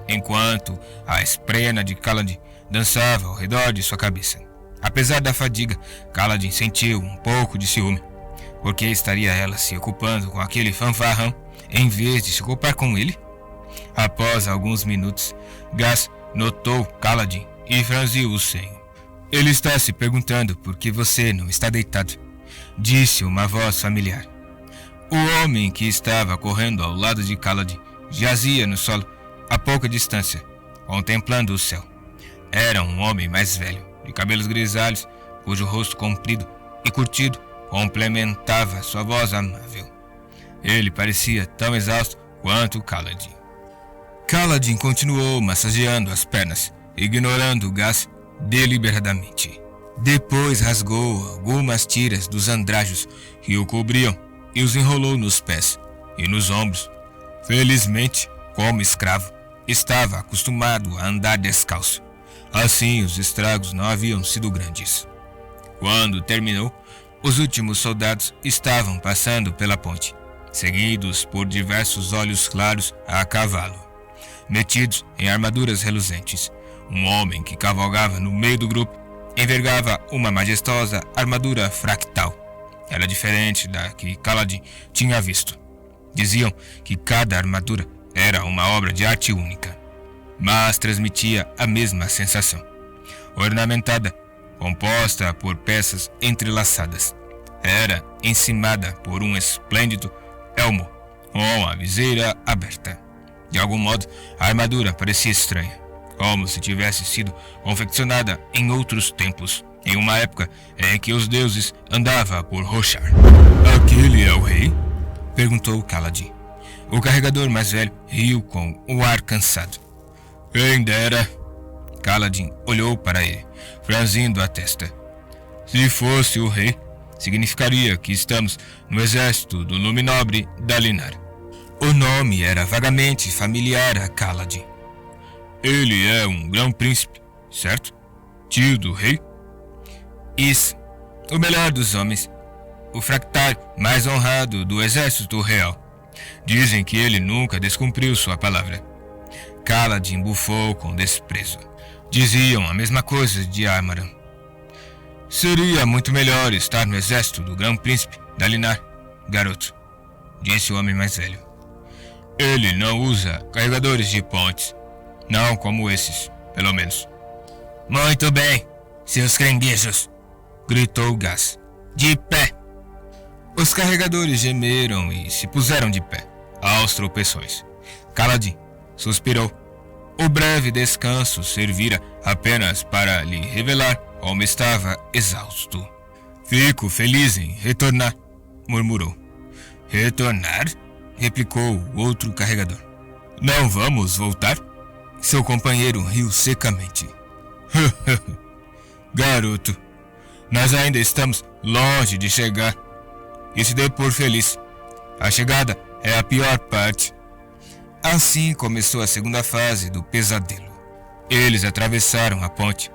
enquanto a esprena de Kaladin dançava ao redor de sua cabeça. Apesar da fadiga, Kaladin sentiu um pouco de ciúme. Por que estaria ela se ocupando com aquele fanfarrão em vez de se ocupar com ele? Após alguns minutos, Gas notou Kaladin e franziu o senho. Ele está se perguntando por que você não está deitado, disse uma voz familiar. O homem que estava correndo ao lado de Kaladin jazia no solo a pouca distância, contemplando o céu. Era um homem mais velho, de cabelos grisalhos, cujo rosto comprido e curtido complementava sua voz amável. Ele parecia tão exausto quanto Kaladin. Kaladin continuou massageando as pernas, ignorando o Gas deliberadamente. Depois rasgou algumas tiras dos andrajos que o cobriam e os enrolou nos pés e nos ombros. Felizmente, como escravo, estava acostumado a andar descalço. Assim, os estragos não haviam sido grandes. Quando terminou, os últimos soldados estavam passando pela ponte, seguidos por diversos olhos claros a cavalo, metidos em armaduras reluzentes. Um homem que cavalgava no meio do grupo envergava uma majestosa armadura fractal. Era diferente da que Kaladin tinha visto. Diziam que cada armadura era uma obra de arte única, mas transmitia a mesma sensação. Ornamentada, composta por peças entrelaçadas, era encimada por um esplêndido elmo com a viseira aberta. De algum modo, a armadura parecia estranha, como se tivesse sido confeccionada em outros tempos, em uma época em que os deuses andavam por Roshar. Aquele é o rei? Perguntou Kaladin. O carregador mais velho riu com o ar cansado. Quem dera. Kaladin olhou para ele, franzindo a testa. Se fosse o rei, significaria que estamos no exército do nome nobre Dalinar. O nome era vagamente familiar a Kaladin. Ele é um grão-príncipe, certo? Tio do rei? Isso, o melhor dos homens, o fractal mais honrado do exército real. Dizem que ele nunca descumpriu sua palavra. Kaladin bufou com desprezo. Diziam a mesma coisa de Amaran. Seria muito melhor estar no exército do grão-príncipe Dalinar, garoto, disse o homem mais velho. Ele não usa carregadores de pontes. Não como esses, pelo menos. Muito bem, seus caranguejos, gritou Gas. De pé! Os carregadores gemeram e se puseram de pé, aos tropeções. Kaladin suspirou. O breve descanso servira apenas para lhe revelar como estava exausto. Fico feliz em retornar, murmurou. Retornar? Replicou o outro carregador. Não vamos voltar? Seu companheiro riu secamente. Garoto, nós ainda estamos longe de chegar. E se dê por feliz. A chegada é a pior parte. Assim começou a segunda fase do pesadelo. Eles atravessaram a ponte,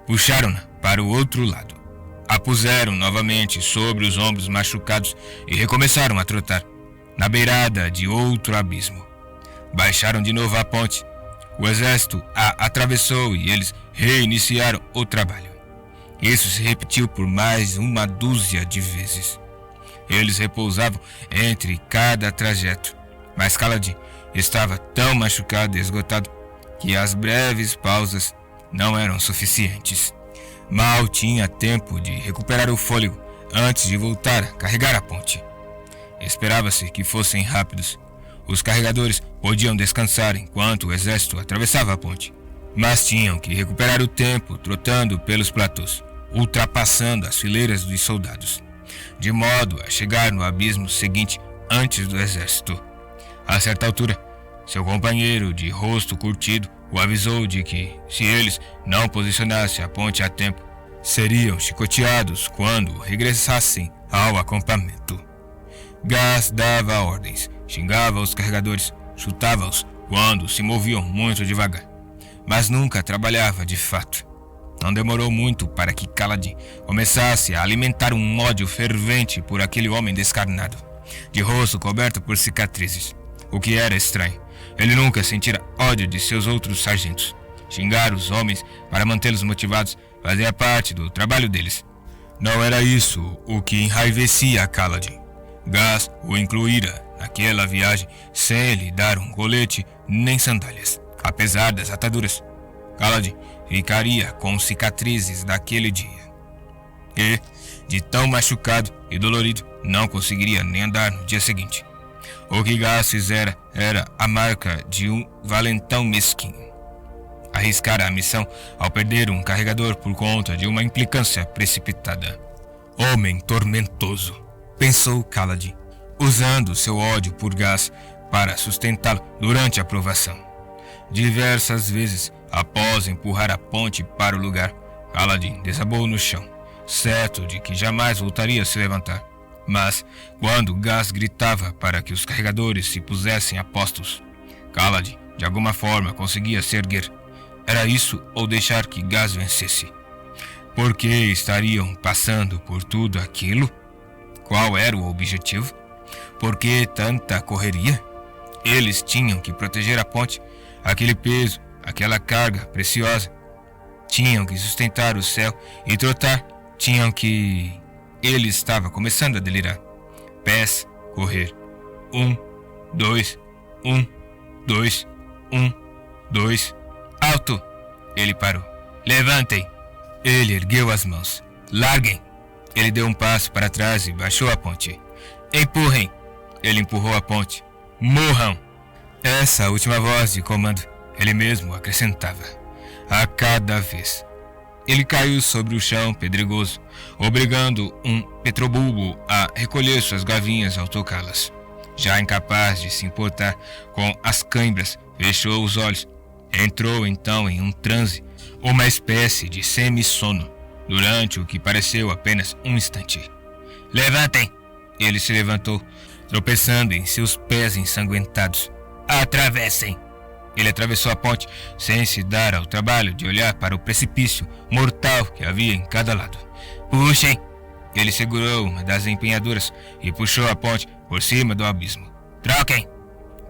puxaram-na para o outro lado, a puseram novamente sobre os ombros machucados e recomeçaram a trotar, na beirada de outro abismo. Baixaram de novo a ponte. O exército a atravessou e eles reiniciaram o trabalho. Isso se repetiu por mais uma dúzia de vezes. Eles repousavam entre cada trajeto, mas Kaladin estava tão machucado e esgotado que as breves pausas não eram suficientes. Mal tinha tempo de recuperar o fôlego antes de voltar a carregar a ponte. Esperava-se que fossem rápidos. Os carregadores podiam descansar enquanto o exército atravessava a ponte, mas tinham que recuperar o tempo trotando pelos platôs, ultrapassando as fileiras dos soldados, de modo a chegar no abismo seguinte antes do exército. A certa altura, seu companheiro de rosto curtido o avisou de que, se eles não posicionassem a ponte a tempo, seriam chicoteados quando regressassem ao acampamento. Gas dava ordens, xingava os carregadores, chutava-os quando se moviam muito devagar, mas nunca trabalhava de fato. Não demorou muito para que Kaladin começasse a alimentar um ódio fervente por aquele homem descarnado, de rosto coberto por cicatrizes. O que era estranho, ele nunca sentira ódio de seus outros sargentos. Xingar os homens para mantê-los motivados fazia parte do trabalho deles. Não era isso o que enraivecia Kaladin. Gas o incluíra naquela viagem sem lhe dar um colete nem sandálias. Apesar das ataduras, Kaladin ficaria com cicatrizes daquele dia. E, de tão machucado e dolorido, não conseguiria nem andar no dia seguinte. O que Gas fizera era a marca de um valentão mesquinho. Arriscara a missão ao perder um carregador por conta de uma implicância precipitada. Homem tormentoso, pensou Kaladin, usando seu ódio por Gas para sustentá-lo durante a provação. Diversas vezes, após empurrar a ponte para o lugar, Kaladin desabou no chão, certo de que jamais voltaria a se levantar. Mas, quando Gas gritava para que os carregadores se pusessem a postos, Kaladin, de alguma forma, conseguia se erguer. Era isso ou deixar que Gas vencesse? Por que estariam passando por tudo aquilo? Qual era o objetivo? Por que tanta correria? Eles tinham que proteger a ponte, aquele peso, aquela carga preciosa. Tinham que sustentar o céu e trotar. Tinham que... Ele estava começando a delirar. Pés, correr. 1, 2, 1, 2, 1, 2. Alto! Ele parou. Levantem! Ele ergueu as mãos. Larguem! Ele deu um passo para trás e baixou a ponte. Empurrem! Ele empurrou a ponte. Morram! Essa última voz de comando, ele mesmo acrescentava. A cada vez. Ele caiu sobre o chão pedregoso, obrigando um petrobulbo a recolher suas gavinhas ao tocá-las. Já incapaz de se importar com as cãibras, fechou os olhos. Entrou então em um transe, uma espécie de semi-sono, durante o que pareceu apenas um instante. Levantem! Ele se levantou, tropeçando em seus pés ensanguentados. Atravessem! Ele atravessou a ponte sem se dar ao trabalho de olhar para o precipício mortal que havia em cada lado. Puxem! Ele segurou uma das empenhaduras e puxou a ponte por cima do abismo. Troquem!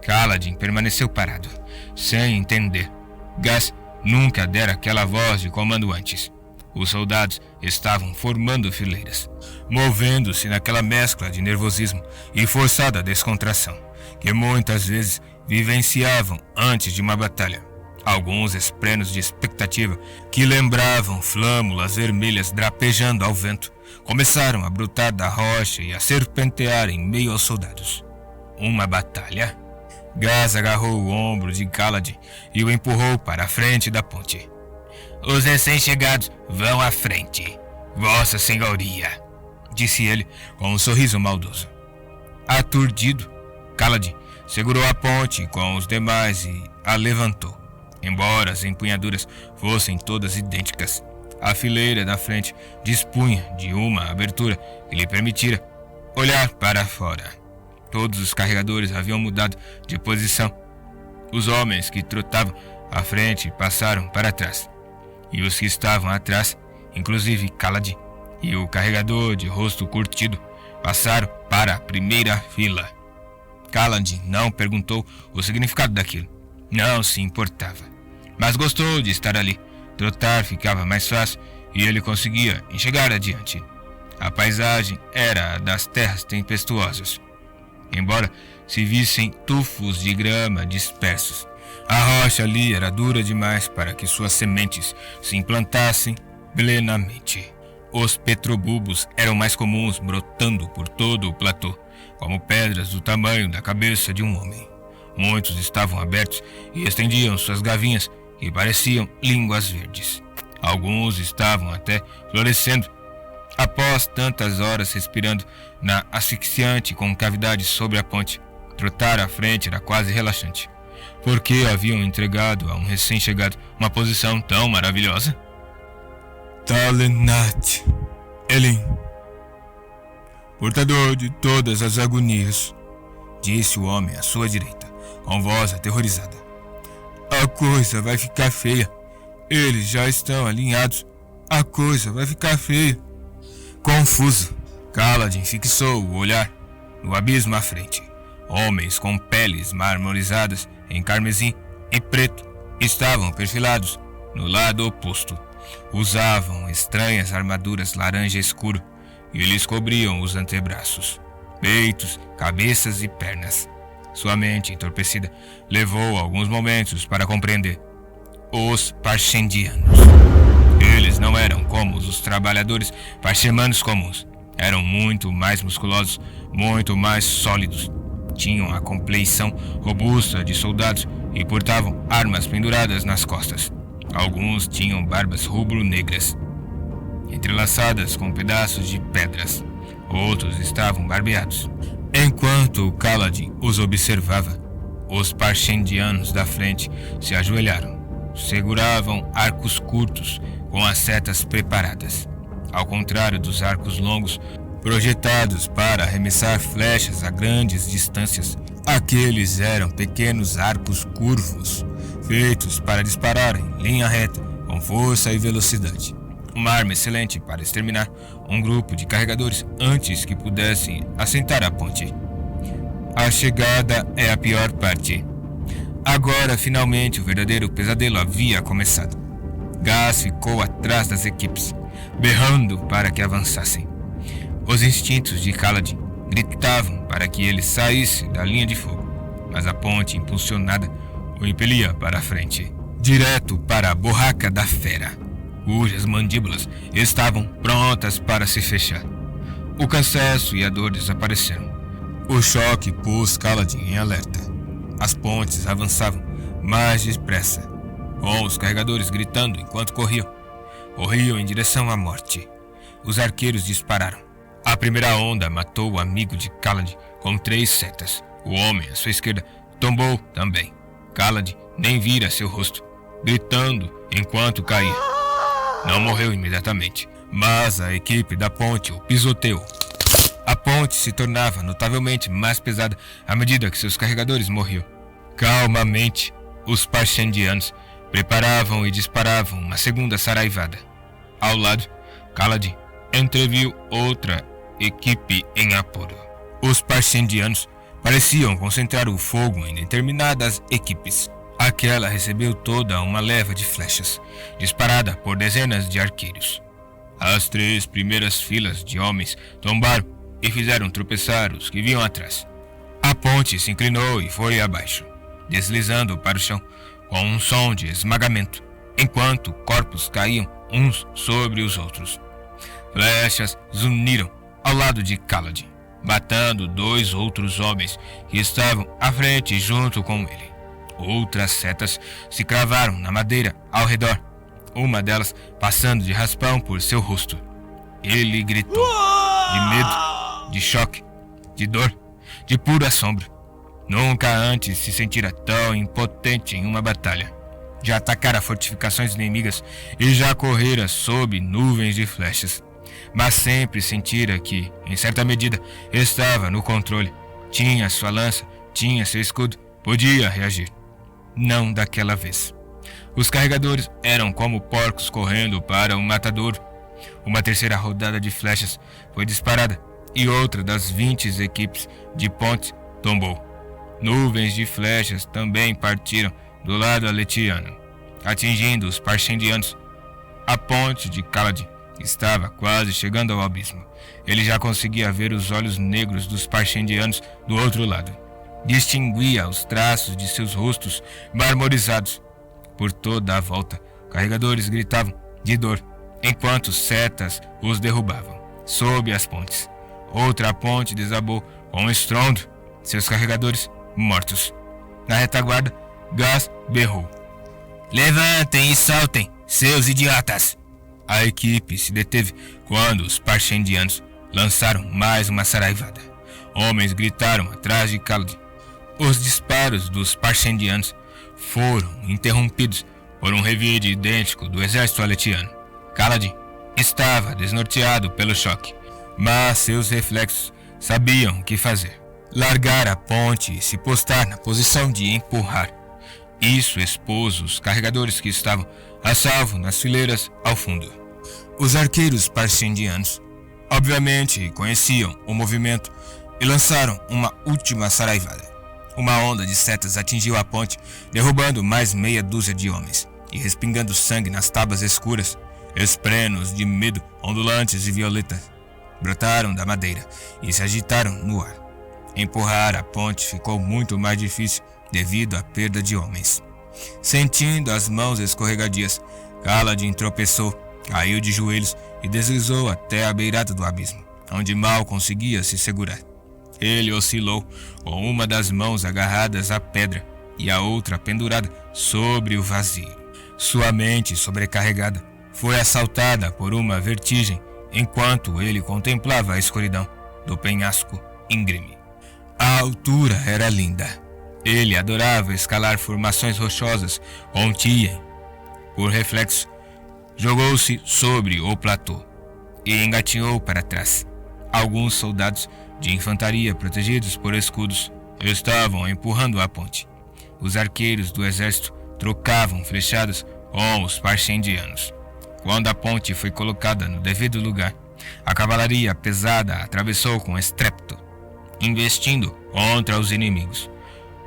Kaladin permaneceu parado, sem entender. Gas nunca dera aquela voz de comando antes. Os soldados estavam formando fileiras, movendo-se naquela mescla de nervosismo e forçada descontração, que muitas vezes vivenciavam antes de uma batalha. Alguns esprenos de expectativa, que lembravam flâmulas vermelhas drapejando ao vento, começaram a brotar da rocha e a serpentear em meio aos soldados. Uma batalha? Gas agarrou o ombro de Kaladin e o empurrou para a frente da ponte. Os recém-chegados vão à frente, Vossa Senhoria, disse ele com um sorriso maldoso. Aturdido, Kaladin segurou a ponte com os demais e a levantou. Embora as empunhaduras fossem todas idênticas, a fileira da frente dispunha de uma abertura que lhe permitira olhar para fora. Todos os carregadores haviam mudado de posição Os homens que trotavam à frente passaram para trás, e os que estavam atrás, inclusive Kaladin e o carregador de rosto curtido, passaram para a primeira fila. Kaladin não perguntou o significado daquilo, não se importava, mas gostou de estar ali. Trotar ficava mais fácil e ele conseguia enxergar adiante. A paisagem era a das terras tempestuosas. Embora se vissem tufos de grama dispersos, a rocha ali era dura demais para que suas sementes se implantassem plenamente. Os petrobulbos eram mais comuns, brotando por todo o platô, como pedras do tamanho da cabeça de um homem. Muitos estavam abertos e estendiam suas gavinhas, que pareciam línguas verdes. Alguns estavam até florescendo. Após tantas horas respirando na asfixiante concavidade sobre a ponte, trotar à frente era quase relaxante. Por que haviam entregado a um recém-chegado uma posição tão maravilhosa? Talenat Elin, portador de todas as agonias, disse o homem à sua direita, com voz aterrorizada. A coisa vai ficar feia. Eles já estão alinhados. A coisa vai ficar feia. Confuso, Kaladin fixou o olhar no abismo à frente. Homens com peles marmorizadas em carmesim e preto estavam perfilados no lado oposto. Usavam estranhas armaduras laranja escuro e lhes cobriam os antebraços, peitos, cabeças e pernas. Sua mente entorpecida levou alguns momentos para compreender. Os Parshendianos. Eles não eram como os trabalhadores parchemanos comuns. Eram muito mais musculosos, muito mais sólidos. Tinham a compleição robusta de soldados e portavam armas penduradas nas costas. Alguns tinham barbas rubro-negras, entrelaçadas com pedaços de pedras. Outros estavam barbeados. Enquanto Kaladin os observava, os Parshendianos da frente se ajoelharam. Seguravam arcos curtos com as setas preparadas. Ao contrário dos arcos longos, projetados para arremessar flechas a grandes distâncias, aqueles eram pequenos arcos curvos, feitos para disparar em linha reta, com força e velocidade. Uma arma excelente para exterminar um grupo de carregadores antes que pudessem assentar a ponte. A chegada é a pior parte. Agora, finalmente, o verdadeiro pesadelo havia começado. Gaz ficou atrás das equipes, berrando para que avançassem. Os instintos de Kaladin gritavam para que ele saísse da linha de fogo, mas a ponte impulsionada o impelia para a frente, direto para a borraca da fera, cujas mandíbulas estavam prontas para se fechar. O cansaço e a dor desapareceram. O choque pôs Kaladin em alerta. As pontes avançavam mais depressa, com os carregadores gritando enquanto corriam. Corriam em direção à morte. Os arqueiros dispararam. A primeira onda matou o amigo de Kaladin com 3 setas. O homem à sua esquerda tombou também. Kaladin nem vira seu rosto, gritando enquanto caía. Não morreu imediatamente, mas a equipe da ponte o pisoteou. A ponte se tornava notavelmente mais pesada à medida que seus carregadores morriam. Calmamente, os Parshendianos preparavam e disparavam uma segunda saraivada. Ao lado, Kaladin entreviu outra equipe em apuro. Os Parshendianos pareciam concentrar o fogo em determinadas equipes. Aquela recebeu toda uma leva de flechas, disparada por dezenas de arqueiros. As 3 primeiras filas de homens tombaram e fizeram tropeçar os que vinham atrás. A ponte se inclinou e foi abaixo, deslizando para o chão com um som de esmagamento, enquanto corpos caíam uns sobre os outros. Flechas zuniram ao lado de Kaladin, matando 2 outros homens que estavam à frente junto com ele. Outras setas se cravaram na madeira ao redor, uma delas passando de raspão por seu rosto. Ele gritou, de medo, de choque, de dor, de puro assombro. Nunca antes se sentira tão impotente em uma batalha. Já atacara fortificações inimigas e já correra sob nuvens de flechas. Mas sempre sentira que, em certa medida, estava no controle. Tinha sua lança, tinha seu escudo, podia reagir. não daquela vez. Os carregadores eram como porcos correndo para um matadouro. Uma terceira rodada de flechas foi disparada e outra das 20 equipes de pontes tombou. Nuvens de flechas também partiram do lado aletiano, atingindo os Parshendianos. A ponte de Kaladin estava quase chegando ao abismo. Ele já conseguia ver os olhos negros dos Parshendianos do outro lado. Distinguia os traços de seus rostos marmorizados. Por toda a volta, carregadores gritavam de dor, enquanto setas os derrubavam. Sob as pontes, outra ponte desabou com um estrondo, seus carregadores mortos. Na retaguarda, Gas berrou: "Levantem e saltem, seus idiotas!" A equipe se deteve quando os Parshendianos lançaram mais uma saraivada. Homens gritaram atrás de Kaladin. Os disparos dos Parshendianos foram interrompidos por um revide idêntico do exército aletiano. Kaladin estava desnorteado pelo choque, mas seus reflexos sabiam o que fazer. Largar a ponte e se postar na posição de empurrar. Isso expôs os carregadores que estavam a salvo nas fileiras ao fundo. Os arqueiros Parshendianos obviamente conheciam o movimento e lançaram uma última saraivada. Uma onda de setas atingiu a ponte, derrubando mais meia dúzia de homens e respingando sangue nas tábuas escuras. Esprenos de medo ondulantes e violetas brotaram da madeira e se agitaram no ar. Empurrar a ponte ficou muito mais difícil devido à perda de homens. Sentindo as mãos escorregadias, Kaladin tropeçou, caiu de joelhos e deslizou até a beirada do abismo, onde mal conseguia se segurar. Ele oscilou, com uma das mãos agarradas à pedra e a outra pendurada sobre o vazio. Sua mente, sobrecarregada, foi assaltada por uma vertigem enquanto ele contemplava a escuridão do penhasco íngreme. A altura era linda. Ele adorava escalar formações rochosas com Tien. Por reflexo, jogou-se sobre o platô e engatinhou para trás. Alguns soldados de infantaria protegidos por escudos estavam empurrando a ponte. Os arqueiros do exército trocavam flechadas com os Parshendianos. Quando a ponte foi colocada no devido lugar, a cavalaria pesada atravessou com estrépito, investindo contra os inimigos.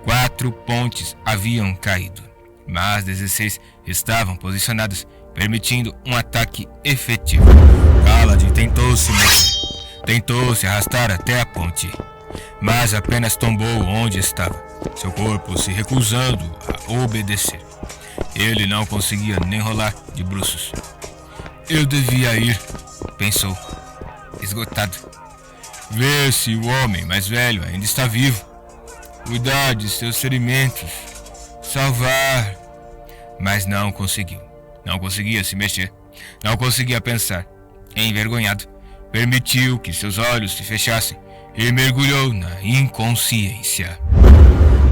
4 pontes haviam caído, mas 16 estavam posicionadas, permitindo um ataque efetivo. Kaladin tentou se mexer. Tentou se arrastar até a ponte, mas apenas tombou onde estava, seu corpo se recusando a obedecer. Ele não conseguia nem rolar de bruços. Eu devia ir, pensou, esgotado. Ver se o homem mais velho ainda está vivo. Cuidar de seus ferimentos. Salvar. Mas não conseguiu. Não conseguia se mexer. Não conseguia pensar. Envergonhado, permitiu que seus olhos se fechassem e mergulhou na inconsciência.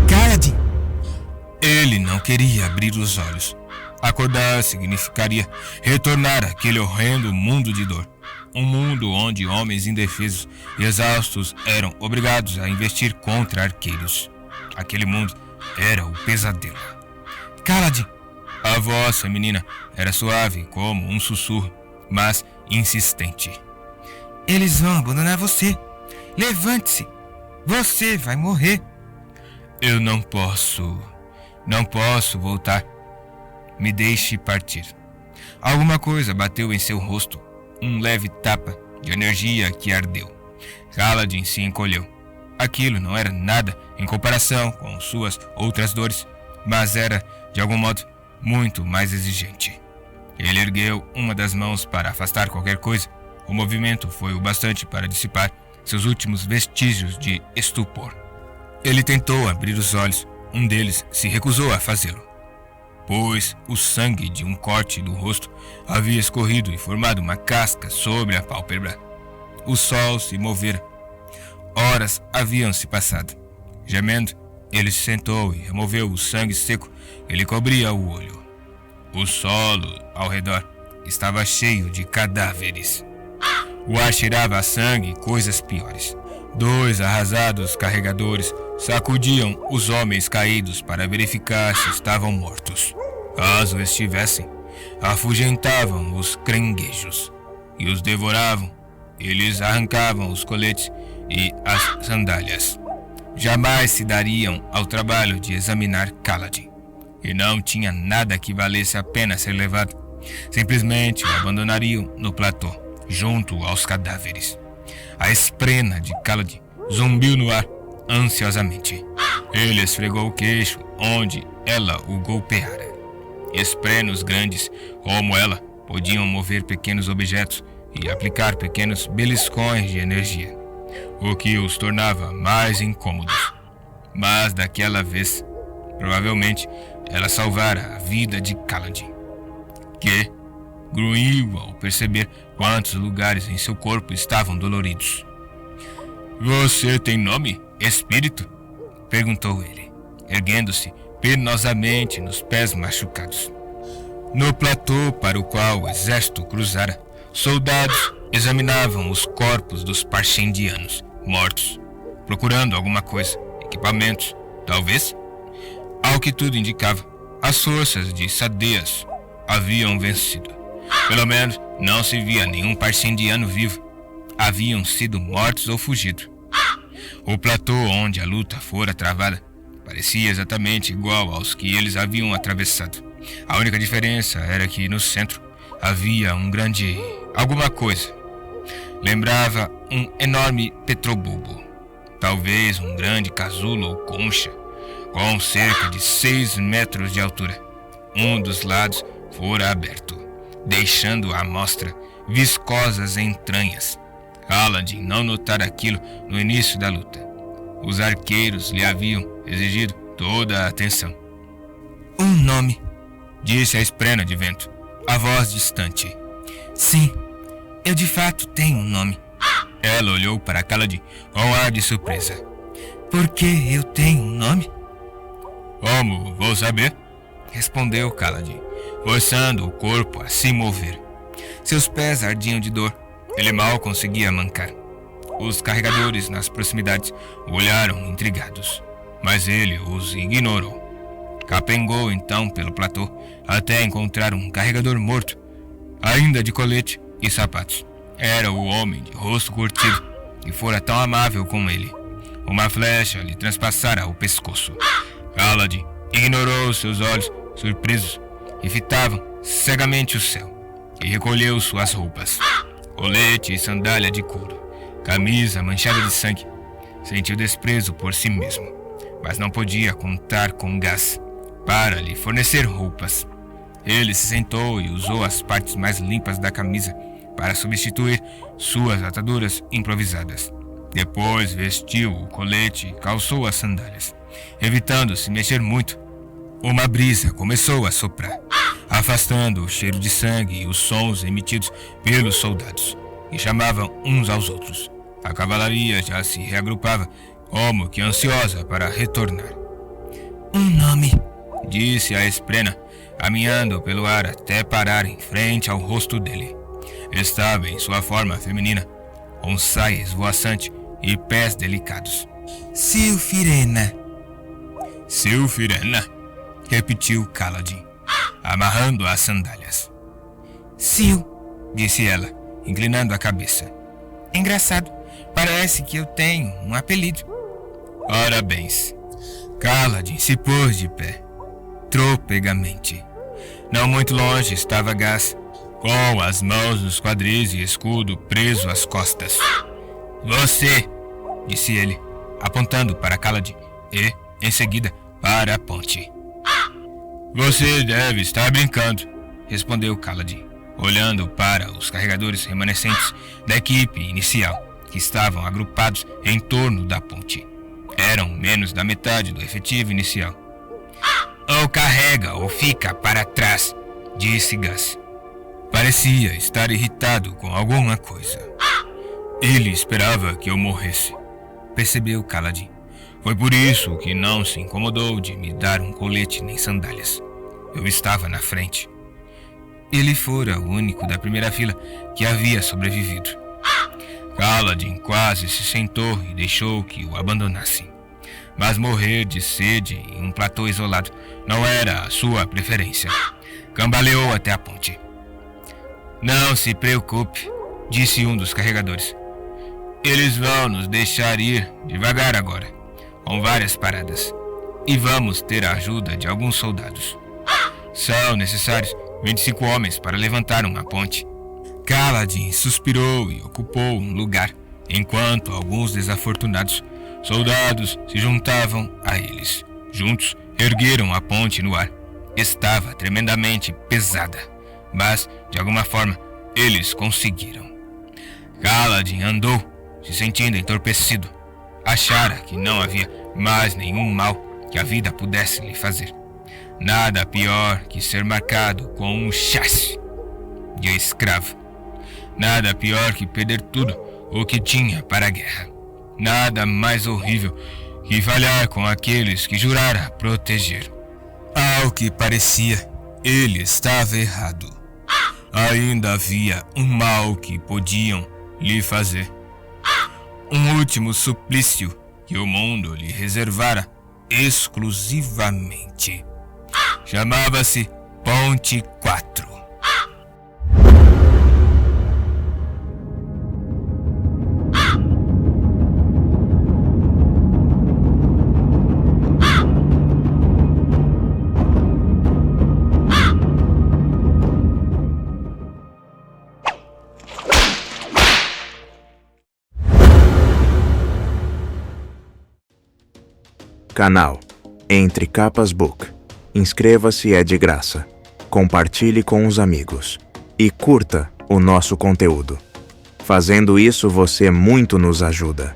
Kaladin! Ele não queria abrir os olhos. Acordar significaria retornar àquele horrendo mundo de dor. Um mundo onde homens indefesos e exaustos eram obrigados a investir contra arqueiros. Aquele mundo era o pesadelo. Kaladin! A voz feminina era suave como um sussurro, mas insistente. Eles vão abandonar você. Levante-se. Você vai morrer. Eu não posso voltar. Me deixe partir. Alguma coisa bateu em seu rosto. Um leve tapa de energia que ardeu. Kaladin se encolheu. Aquilo não era nada em comparação com suas outras dores, mas era, de algum modo, muito mais exigente. Ele ergueu uma das mãos para afastar qualquer coisa. O movimento foi o bastante para dissipar seus últimos vestígios de estupor. Ele tentou abrir os olhos. Um deles se recusou a fazê-lo, pois o sangue de um corte do rosto havia escorrido e formado uma casca sobre a pálpebra. O sol se movera. Horas haviam se passado. Gemendo, ele se sentou e removeu o sangue seco que lhe cobria o olho. O solo ao redor estava cheio de cadáveres. O ar cheirava a sangue e coisas piores. 2 arrasados carregadores sacudiam os homens caídos para verificar se estavam mortos. Caso estivessem, afugentavam os caranguejos e os devoravam. Eles arrancavam os coletes e as sandálias. Jamais se dariam ao trabalho de examinar Kaladin, e não tinha nada que valesse a pena ser levado. Simplesmente o abandonariam no platô, junto aos cadáveres. A esprena de Kaladin zumbiu no ar ansiosamente. Ele esfregou o queixo onde ela o golpeara. Esprenos grandes como ela podiam mover pequenos objetos e aplicar pequenos beliscões de energia, o que os tornava mais incômodos. Mas daquela vez, provavelmente, ela salvara a vida de Kaladin, que grunhiu ao perceber quantos lugares em seu corpo estavam doloridos. "Você tem nome, espírito?" perguntou ele, erguendo-se penosamente nos pés machucados. No platô para o qual o exército cruzara, soldados examinavam os corpos dos Parshendianos mortos, procurando alguma coisa, equipamentos, talvez. Ao que tudo indicava, as forças de Sadeas haviam vencido. Pelo menos não se via nenhum Parshendiano vivo. Haviam sido mortos ou fugido. O platô onde a luta fora travada parecia exatamente igual aos que eles haviam atravessado. A única diferença era que no centro havia um grande alguma coisa. Lembrava um enorme petrobulbo, talvez um grande casulo ou concha, com cerca de 6 metros de altura. Um dos lados fora aberto, deixando à mostra viscosas entranhas. Kaladin não notara aquilo no início da luta. Os arqueiros lhe haviam exigido toda a atenção. "Um nome", disse a esprena de vento, a voz distante. "Sim, eu de fato tenho um nome." Ela olhou para Kaladin com ar de surpresa. "Por que eu tenho um nome?" "Como vou saber?" respondeu Kaladin, forçando o corpo a se mover. Seus pés ardiam de dor. Ele mal conseguia mancar. Os carregadores nas proximidades o olharam intrigados, mas ele os ignorou. Capengou então pelo platô até encontrar um carregador morto, ainda de colete e sapatos. Era o homem de rosto curtido que fora tão amável com ele. Uma flecha lhe transpassara o pescoço. Kaladin ignorou seus olhos surpresos que fitavam cegamente o céu e recolheu suas roupas, colete e sandália de couro, camisa manchada de sangue. Sentiu desprezo por si mesmo, mas não podia contar com gás para lhe fornecer roupas. Ele se sentou e usou as partes mais limpas da camisa para substituir suas ataduras improvisadas. Depois vestiu o colete e calçou as sandálias, evitando se mexer muito. Uma brisa começou a soprar, afastando o cheiro de sangue e os sons emitidos pelos soldados, que chamavam uns aos outros. A cavalaria já se reagrupava, como que ansiosa para retornar. "Um nome", disse a esprena, caminhando pelo ar até parar em frente ao rosto dele. Estava em sua forma feminina, com saia esvoaçante e pés delicados. "Silfirena." "Silfirena?" repetiu Kaladin, amarrando as sandálias. "Sil", disse ela, inclinando a cabeça. "Engraçado, parece que eu tenho um apelido." "Parabéns." Kaladin se pôs de pé, tropegamente. Não muito longe estava Gaz, com as mãos nos quadris e escudo preso às costas. "Você", disse ele, apontando para Kaladin e, em seguida, para a ponte. "Você deve estar brincando", respondeu Kaladin, olhando para os carregadores remanescentes da equipe inicial, que estavam agrupados em torno da ponte. Eram menos da metade do efetivo inicial. "Ou carrega ou fica para trás", disse Gaz. Parecia estar irritado com alguma coisa. "Ele esperava que eu morresse", percebeu Kaladin. "Foi por isso que não se incomodou de me dar um colete nem sandálias. Eu estava na frente." Ele fora o único da primeira fila que havia sobrevivido. Kaladin quase se sentou e deixou que o abandonassem. mas morrer de sede em um platô isolado não era a sua preferência. Cambaleou até a ponte. Não se preocupe, disse um dos carregadores. Eles vão nos deixar ir devagar agora, com várias paradas, e vamos ter a ajuda de alguns soldados. São necessários 25 homens para levantar uma ponte. Kaladin suspirou e ocupou um lugar, enquanto alguns desafortunados soldados se juntavam a eles. Juntos, ergueram a ponte no ar. Estava tremendamente pesada, mas, de alguma forma, eles conseguiram. Kaladin andou, se sentindo entorpecido. Achara que não havia mais nenhum mal que a vida pudesse lhe fazer. Nada pior que ser marcado com um chasse de escravo. Nada pior que perder tudo o que tinha para a guerra. Nada mais horrível que falhar com aqueles que jurara proteger. Ao que parecia, ele estava errado. Ainda havia um mal que podiam lhe fazer. Um último suplício que o mundo lhe reservara exclusivamente. Chamava-se Ponte 4. Canal Entre Capas Book. Inscreva-se, é de graça. Compartilhe com os amigos. E curta o nosso conteúdo. Fazendo isso, você muito nos ajuda.